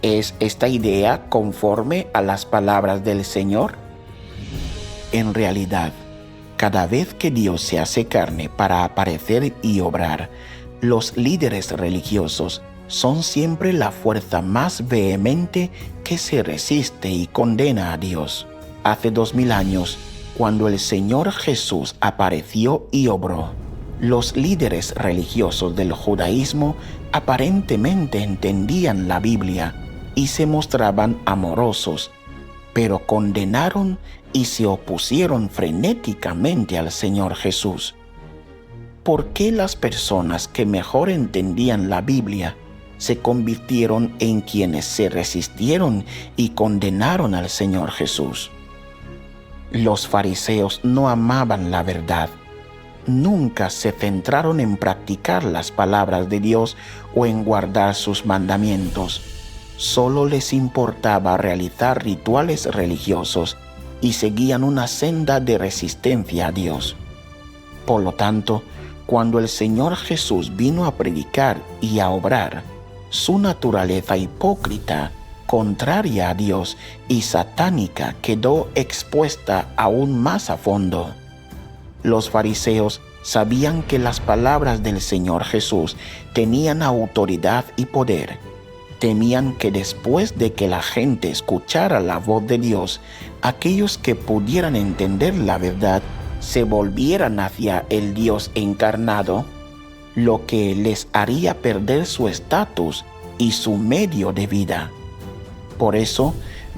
¿Es esta idea conforme a las palabras del Señor? En realidad, cada vez que Dios se hace carne para aparecer y obrar, Los líderes religiosos son siempre la fuerza más vehemente que se resiste y condena a Dios. Hace 2000 años, cuando el Señor Jesús apareció y obró, los líderes religiosos del judaísmo aparentemente entendían la Biblia y se mostraban amorosos, pero condenaron y se opusieron frenéticamente al Señor Jesús. ¿Por qué las personas que mejor entendían la Biblia se convirtieron en quienes se resistieron y condenaron al Señor Jesús? Los fariseos no amaban la verdad. Nunca se centraron en practicar las palabras de Dios o en guardar sus mandamientos. Solo les importaba realizar rituales religiosos y seguían una senda de resistencia a Dios. Por lo tanto, cuando el Señor Jesús vino a predicar y a obrar, su naturaleza hipócrita, contraria a Dios y satánica quedó expuesta aún más a fondo. Los fariseos sabían que las palabras del Señor Jesús tenían autoridad y poder. Temían que después de que la gente escuchara la voz de Dios, aquellos que pudieran entender la verdad se volvieran hacia el Dios encarnado, lo que les haría perder su estatus y su medio de vida. Por eso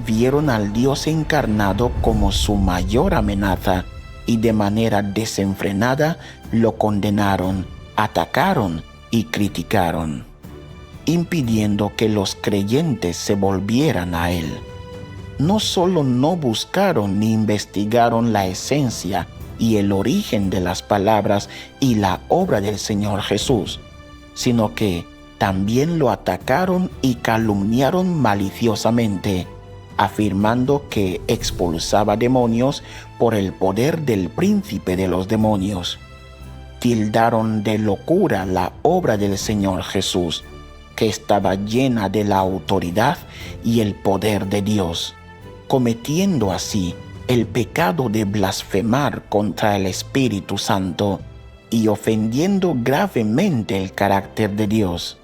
vieron al Dios encarnado como su mayor amenaza y de manera desenfrenada lo condenaron, atacaron y criticaron, impidiendo que los creyentes se volvieran a Él. No solo no buscaron ni investigaron la esencia y el origen de las palabras y la obra del Señor Jesús, sino que también lo atacaron y calumniaron maliciosamente, afirmando que expulsaba demonios por el poder del príncipe de los demonios. Tildaron de locura la obra del Señor Jesús, que estaba llena de la autoridad y el poder de Dios, cometiendo así el pecado de blasfemar contra el Espíritu Santo y ofendiendo gravemente el carácter de Dios.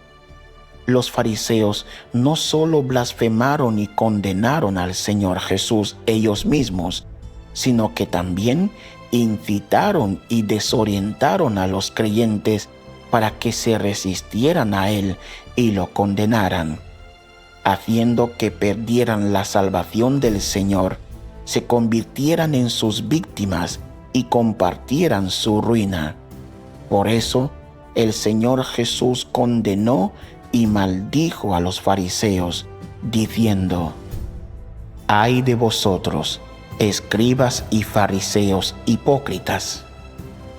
Los fariseos no solo blasfemaron y condenaron al Señor Jesús ellos mismos, sino que también incitaron y desorientaron a los creyentes para que se resistieran a Él y lo condenaran, haciendo que perdieran la salvación del Señor, se convirtieran en sus víctimas y compartieran su ruina. Por eso, el Señor Jesús condenó y maldijo a los fariseos, diciendo: «Ay de vosotros, escribas y fariseos hipócritas,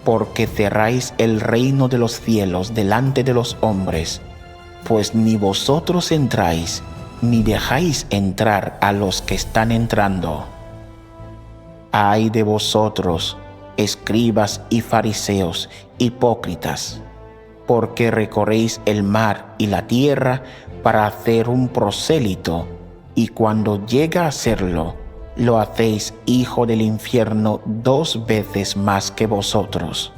porque cerráis el reino de los cielos delante de los hombres, pues ni vosotros entráis, ni dejáis entrar a los que están entrando. Ay de vosotros, escribas y fariseos hipócritas, porque recorréis el mar y la tierra para hacer un prosélito, y cuando llega a serlo, lo hacéis hijo del infierno 2 veces más que vosotros».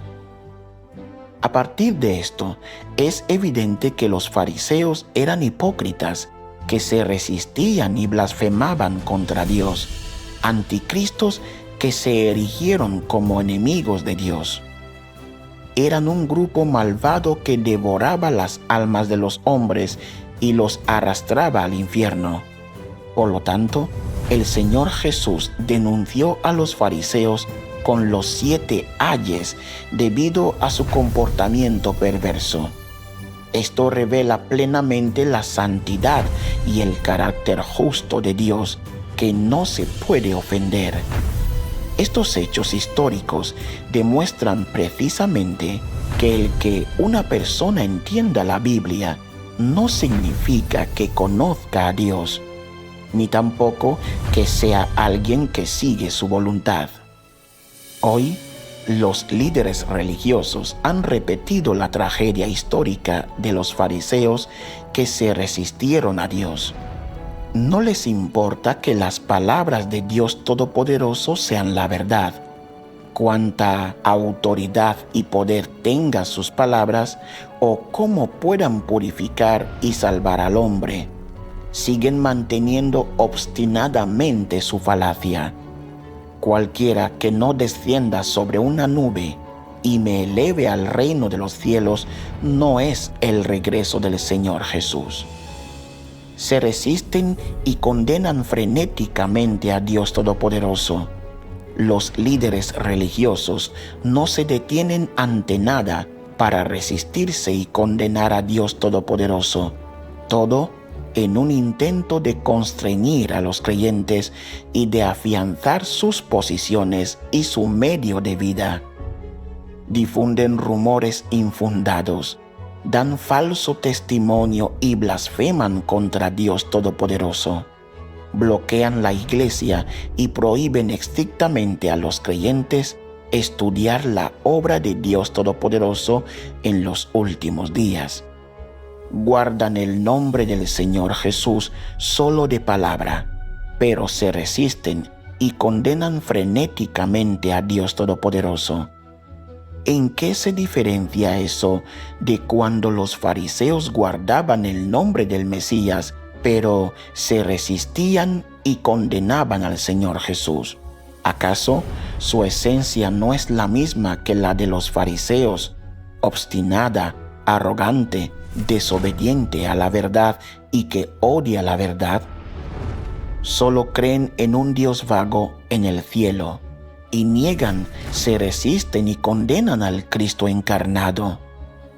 A partir de esto, es evidente que los fariseos eran hipócritas, que se resistían y blasfemaban contra Dios, anticristos que se erigieron como enemigos de Dios. Eran un grupo malvado que devoraba las almas de los hombres y los arrastraba al infierno. Por lo tanto, el Señor Jesús denunció a los fariseos con los 7 ayes debido a su comportamiento perverso. Esto revela plenamente la santidad y el carácter justo de Dios, que no se puede ofender. Estos hechos históricos demuestran precisamente que el que una persona entienda la Biblia no significa que conozca a Dios, ni tampoco que sea alguien que sigue su voluntad. Hoy, los líderes religiosos han repetido la tragedia histórica de los fariseos que se resistieron a Dios. No les importa que las palabras de Dios Todopoderoso sean la verdad. cuánta autoridad y poder tengan sus palabras o cómo puedan purificar y salvar al hombre. Siguen manteniendo obstinadamente su falacia. Cualquiera que no descienda sobre una nube y me eleve al reino de los cielos no es el regreso del Señor Jesús. Se resisten y condenan frenéticamente a Dios Todopoderoso. Los líderes religiosos no se detienen ante nada para resistirse y condenar a Dios Todopoderoso. Todo en un intento de constreñir a los creyentes y de afianzar sus posiciones y su medio de vida. Difunden rumores infundados, dan falso testimonio y blasfeman contra Dios Todopoderoso. Bloquean la iglesia y prohíben estrictamente a los creyentes estudiar la obra de Dios Todopoderoso en los últimos días. Guardan el nombre del Señor Jesús solo de palabra, pero se resisten y condenan frenéticamente a Dios Todopoderoso. ¿En qué se diferencia eso de cuando los fariseos guardaban el nombre del Mesías, pero se resistían y condenaban al Señor Jesús? ¿Acaso su esencia no es la misma que la de los fariseos, obstinada, arrogante, desobediente a la verdad y que odia la verdad? Solo creen en un Dios vago en el cielo y niegan, se resisten y condenan al Cristo encarnado.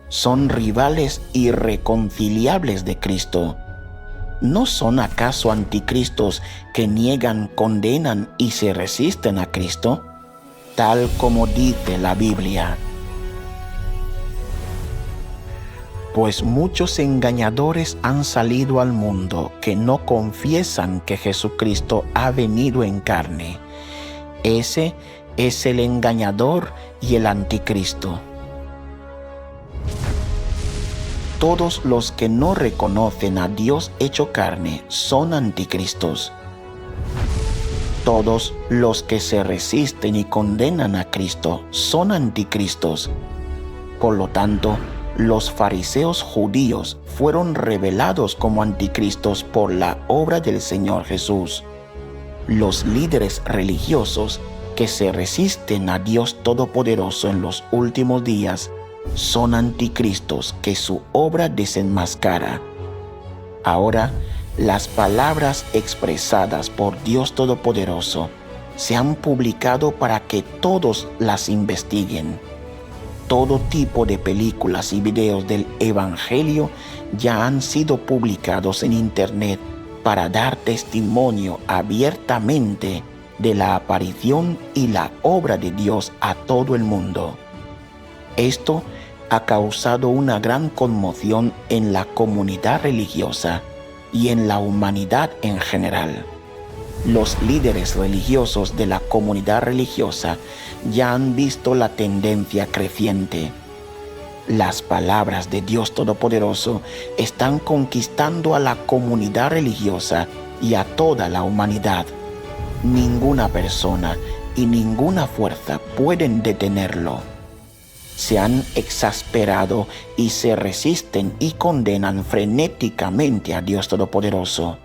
Son rivales irreconciliables de Cristo. ¿No son acaso anticristos que niegan, condenan y se resisten a Cristo? Tal como dice la Biblia. Pues muchos engañadores han salido al mundo que no confiesan que Jesucristo ha venido en carne. Ese es el engañador y el anticristo. Todos los que no reconocen a Dios hecho carne son anticristos. Todos los que se resisten y condenan a Cristo son anticristos. Por lo tanto, los fariseos judíos fueron revelados como anticristos por la obra del Señor Jesús. Los líderes religiosos que se resisten a Dios Todopoderoso en los últimos días son anticristos que su obra desenmascara. Ahora, las palabras expresadas por Dios Todopoderoso se han publicado para que todos las investiguen. Todo tipo de películas y videos del Evangelio ya han sido publicados en Internet para dar testimonio abiertamente de la aparición y la obra de Dios a todo el mundo. Esto ha causado una gran conmoción en la comunidad religiosa y en la humanidad en general. Los líderes religiosos de la comunidad religiosa ya han visto la tendencia creciente. Las palabras de Dios Todopoderoso están conquistando a la comunidad religiosa y a toda la humanidad. Ninguna persona y ninguna fuerza pueden detenerlo. Se han exasperado y se resisten y condenan frenéticamente a Dios Todopoderoso.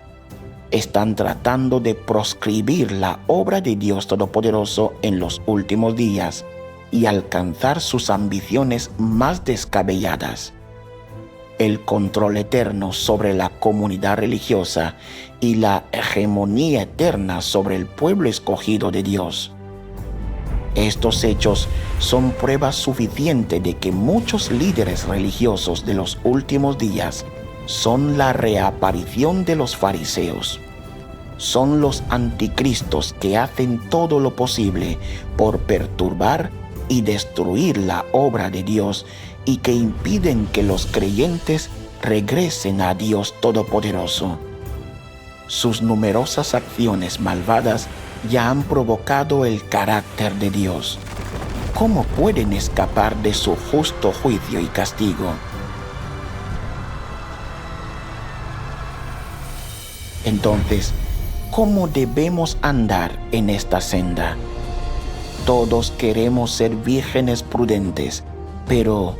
Están tratando de proscribir la obra de Dios Todopoderoso en los últimos días y alcanzar sus ambiciones más descabelladas. El control eterno sobre la comunidad religiosa y la hegemonía eterna sobre el pueblo escogido de Dios. Estos hechos son prueba suficiente de que muchos líderes religiosos de los últimos días son la reaparición de los fariseos. Son los anticristos que hacen todo lo posible por perturbar y destruir la obra de Dios y que impiden que los creyentes regresen a Dios Todopoderoso. Sus numerosas acciones malvadas ya han provocado el carácter de Dios. ¿Cómo pueden escapar de su justo juicio y castigo? Entonces, ¿cómo debemos andar en esta senda? Todos queremos ser vírgenes prudentes, pero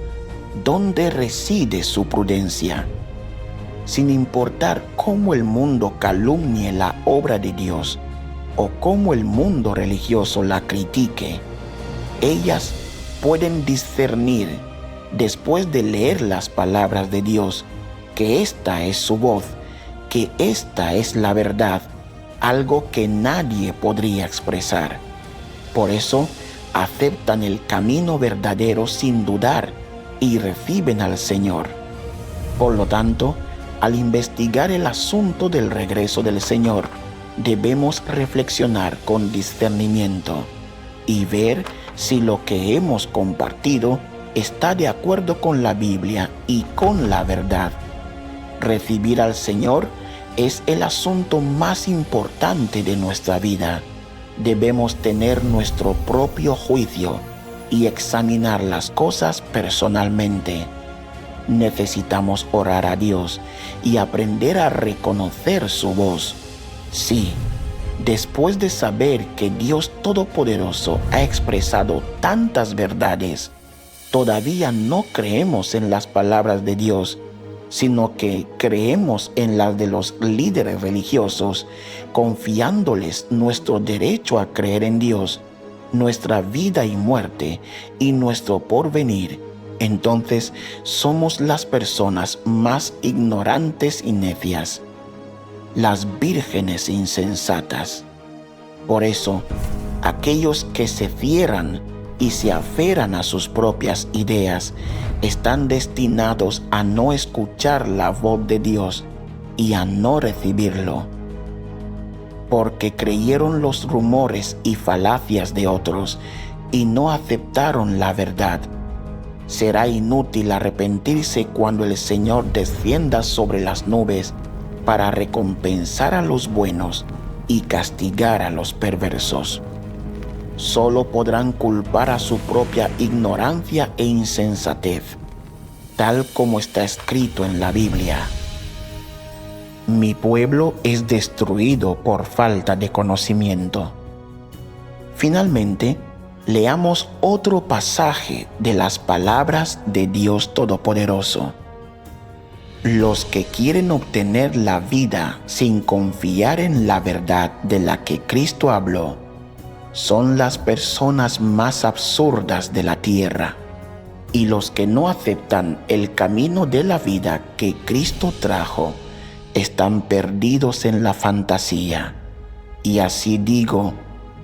¿dónde reside su prudencia? Sin importar cómo el mundo calumnie la obra de Dios o cómo el mundo religioso la critique, ellas pueden discernir, después de leer las palabras de Dios, que esta es su voz, que esta es la verdad, algo que nadie podría expresar. Por eso aceptan el camino verdadero sin dudar y reciben al Señor. Por lo tanto, al investigar el asunto del regreso del Señor, debemos reflexionar con discernimiento y ver si lo que hemos compartido está de acuerdo con la Biblia y con la verdad. Recibir al Señor es el asunto más importante de nuestra vida. Debemos tener nuestro propio juicio y examinar las cosas personalmente. Necesitamos orar a Dios y aprender a reconocer su voz. Sí, después de saber que Dios Todopoderoso ha expresado tantas verdades, todavía no creemos en las palabras de Dios, sino que creemos en las de los líderes religiosos, confiándoles nuestro derecho a creer en Dios, nuestra vida y muerte y nuestro porvenir. Entonces somos las personas más ignorantes y necias, las vírgenes insensatas. Por eso, aquellos que se cierran y se aferran a sus propias ideas están destinados a no escuchar la voz de Dios y a no recibirlo, porque creyeron los rumores y falacias de otros y no aceptaron la verdad. Será inútil arrepentirse cuando el Señor descienda sobre las nubes para recompensar a los buenos y castigar a los perversos. Solo podrán culpar a su propia ignorancia e insensatez, tal como está escrito en la Biblia. Mi pueblo es destruido por falta de conocimiento. Finalmente, leamos otro pasaje de las palabras de Dios Todopoderoso. Los que quieren obtener la vida sin confiar en la verdad de la que Cristo habló, son las personas más absurdas de la tierra, y los que no aceptan el camino de la vida que Cristo trajo están perdidos en la fantasía. Y así digo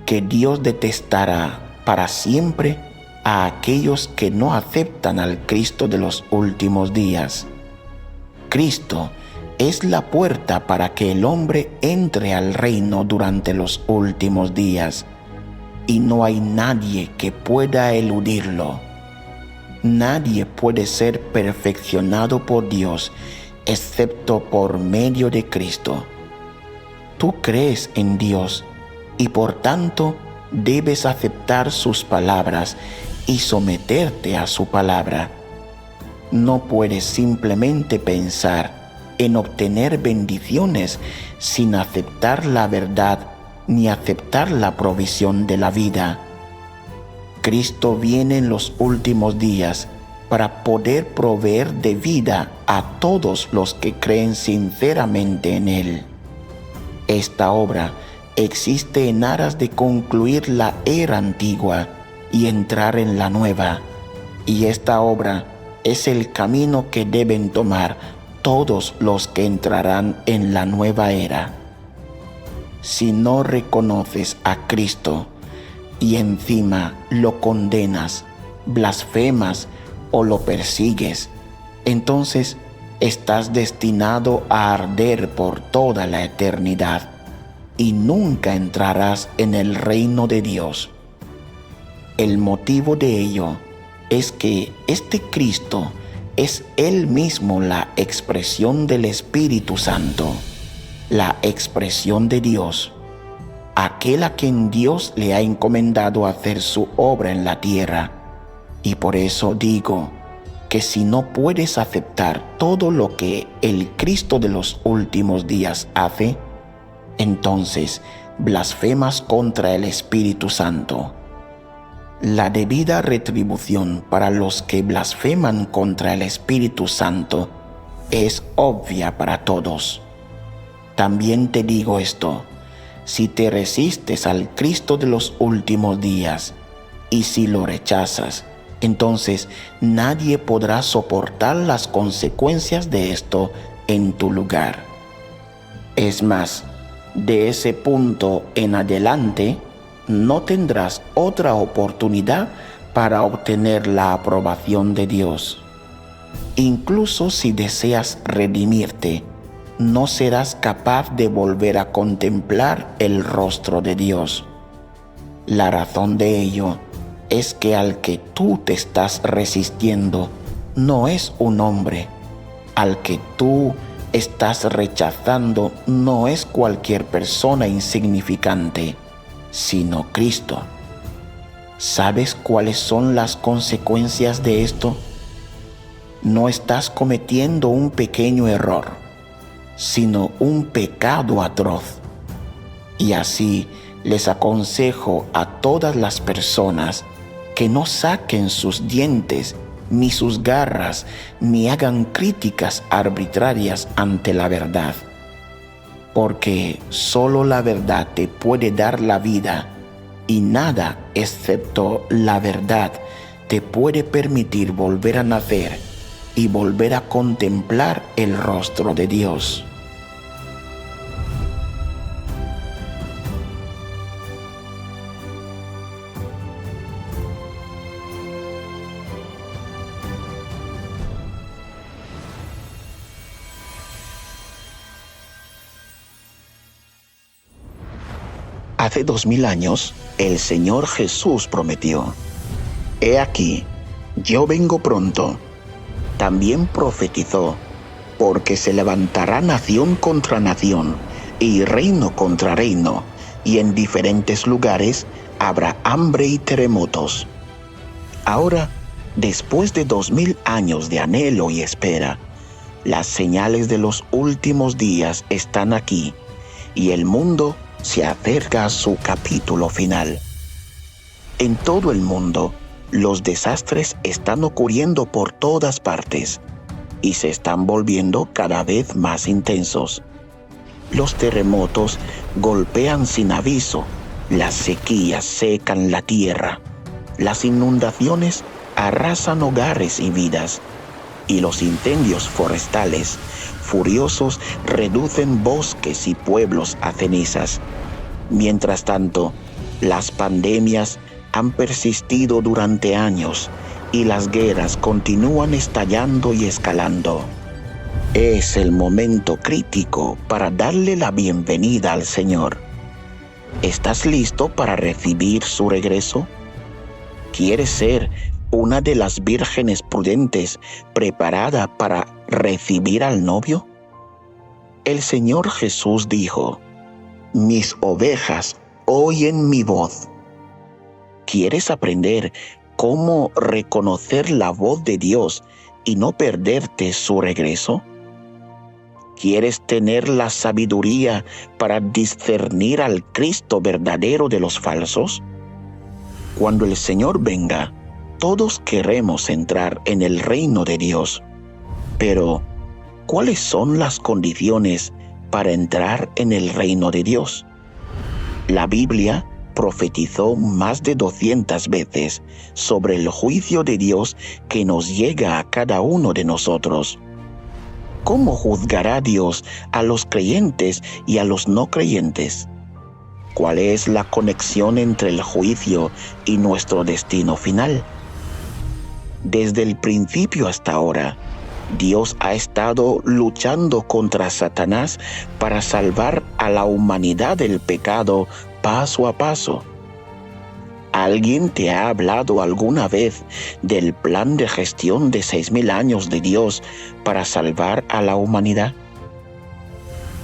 que Dios detestará para siempre a aquellos que no aceptan al Cristo de los últimos días. Cristo es la puerta para que el hombre entre al reino durante los últimos días, y no hay nadie que pueda eludirlo. Nadie puede ser perfeccionado por Dios excepto por medio de Cristo. Tú crees en Dios y por tanto debes aceptar sus palabras y someterte a su palabra. No puedes simplemente pensar en obtener bendiciones sin aceptar la verdad ni aceptar la provisión de la vida. Cristo viene en los últimos días para poder proveer de vida a todos los que creen sinceramente en Él. Esta obra existe en aras de concluir la era antigua y entrar en la nueva, y esta obra es el camino que deben tomar todos los que entrarán en la nueva era. Si no reconoces a Cristo y encima lo condenas, blasfemas o lo persigues, entonces estás destinado a arder por toda la eternidad y nunca entrarás en el reino de Dios. El motivo de ello es que este Cristo es Él mismo la expresión del Espíritu Santo, la expresión de Dios, aquel a quien Dios le ha encomendado hacer su obra en la tierra. Y por eso digo que si no puedes aceptar todo lo que el Cristo de los últimos días hace, entonces blasfemas contra el Espíritu Santo. La debida retribución para los que blasfeman contra el Espíritu Santo es obvia para todos. También te digo esto: si te resistes al Cristo de los últimos días, y si lo rechazas, entonces nadie podrá soportar las consecuencias de esto en tu lugar. Es más, de ese punto en adelante, no tendrás otra oportunidad para obtener la aprobación de Dios. Incluso si deseas redimirte, no serás capaz de volver a contemplar el rostro de Dios. La razón de ello es que al que tú te estás resistiendo no es un hombre. Al que tú estás rechazando no es cualquier persona insignificante, sino Cristo. ¿Sabes cuáles son las consecuencias de esto? No estás cometiendo un pequeño error, sino un pecado atroz. Y así les aconsejo a todas las personas que no saquen sus dientes ni sus garras, ni hagan críticas arbitrarias ante la verdad. Porque solo la verdad te puede dar la vida, y nada excepto la verdad te puede permitir volver a nacer y volver a contemplar el rostro de Dios. Hace 2000 años, el Señor Jesús prometió: «He aquí, yo vengo pronto». También profetizó: «Porque se levantará nación contra nación, y reino contra reino, y en diferentes lugares habrá hambre y terremotos». Ahora, después de 2000 años de anhelo y espera, las señales de los últimos días están aquí, y el mundo se acerca a su capítulo final. En todo el mundo, los desastres están ocurriendo por todas partes y se están volviendo cada vez más intensos. Los terremotos golpean sin aviso, las sequías secan la tierra, las inundaciones arrasan hogares y vidas, y los incendios forestales furiosos reducen bosques y pueblos a cenizas. Mientras tanto, las pandemias han persistido durante años y las guerras continúan estallando y escalando. Es el momento crítico para darle la bienvenida al Señor. ¿Estás listo para recibir su regreso? ¿Quieres ser una de las vírgenes prudentes preparada para recibir al novio? El Señor Jesús dijo: «Mis ovejas oyen mi voz». ¿Quieres aprender cómo reconocer la voz de Dios y no perderte su regreso? ¿Quieres tener la sabiduría para discernir al Cristo verdadero de los falsos? Cuando el Señor venga, todos queremos entrar en el reino de Dios. Pero, ¿cuáles son las condiciones para entrar en el reino de Dios? La Biblia profetizó más de 200 veces sobre el juicio de Dios que nos llega a cada uno de nosotros. ¿Cómo juzgará Dios a los creyentes y a los no creyentes? ¿Cuál es la conexión entre el juicio y nuestro destino final? Desde el principio hasta ahora, Dios ha estado luchando contra Satanás para salvar a la humanidad del pecado paso a paso. ¿Alguien te ha hablado alguna vez del plan de gestión de 6000 años de Dios para salvar a la humanidad?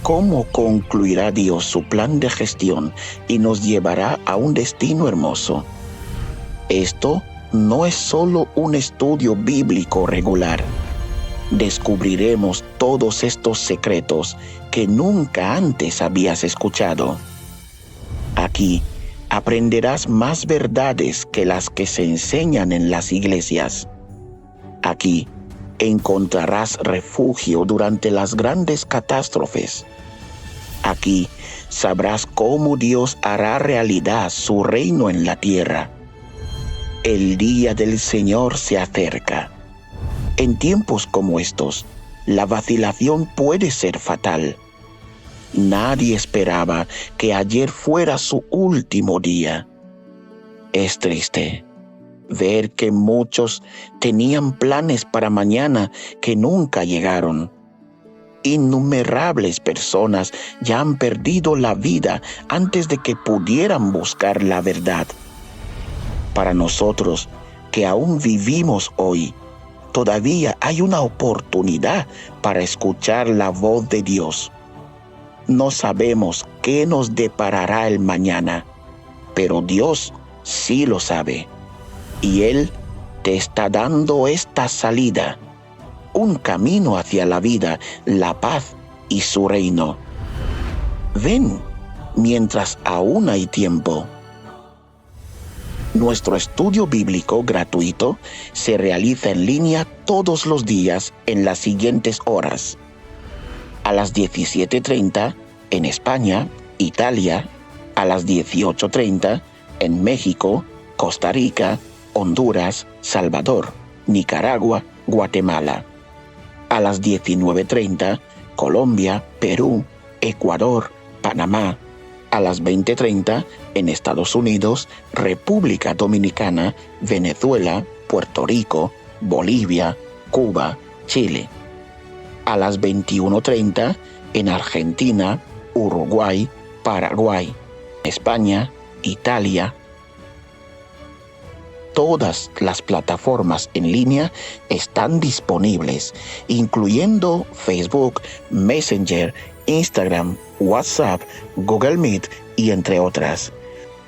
¿Cómo concluirá Dios su plan de gestión y nos llevará a un destino hermoso? Esto no es solo un estudio bíblico regular. Descubriremos todos estos secretos que nunca antes habías escuchado. Aquí aprenderás más verdades que las que se enseñan en las iglesias. Aquí encontrarás refugio durante las grandes catástrofes. Aquí sabrás cómo Dios hará realidad su reino en la tierra. El día del Señor se acerca. En tiempos como estos, la vacilación puede ser fatal. Nadie esperaba que ayer fuera su último día. Es triste ver que muchos tenían planes para mañana que nunca llegaron. Innumerables personas ya han perdido la vida antes de que pudieran buscar la verdad. Para nosotros, que aún vivimos hoy, todavía hay una oportunidad para escuchar la voz de Dios. No sabemos qué nos deparará el mañana, pero Dios sí lo sabe. Y Él te está dando esta salida, un camino hacia la vida, la paz y su reino. Ven mientras aún hay tiempo. Nuestro estudio bíblico gratuito se realiza en línea todos los días en las siguientes horas: a las 17:30 en España, Italia; a las 18:30 en México, Costa Rica, Honduras, Salvador, Nicaragua, Guatemala; a las 19:30 Colombia, Perú, Ecuador, Panamá; a las 20:30 en Estados Unidos, República Dominicana, Venezuela, Puerto Rico, Bolivia, Cuba, Chile; a las 21:30 en Argentina, Uruguay, Paraguay, España, Italia. Todas las plataformas en línea están disponibles, incluyendo Facebook, Messenger, Instagram, WhatsApp, Google Meet y entre otras.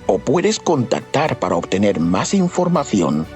O puedes contactar para obtener más información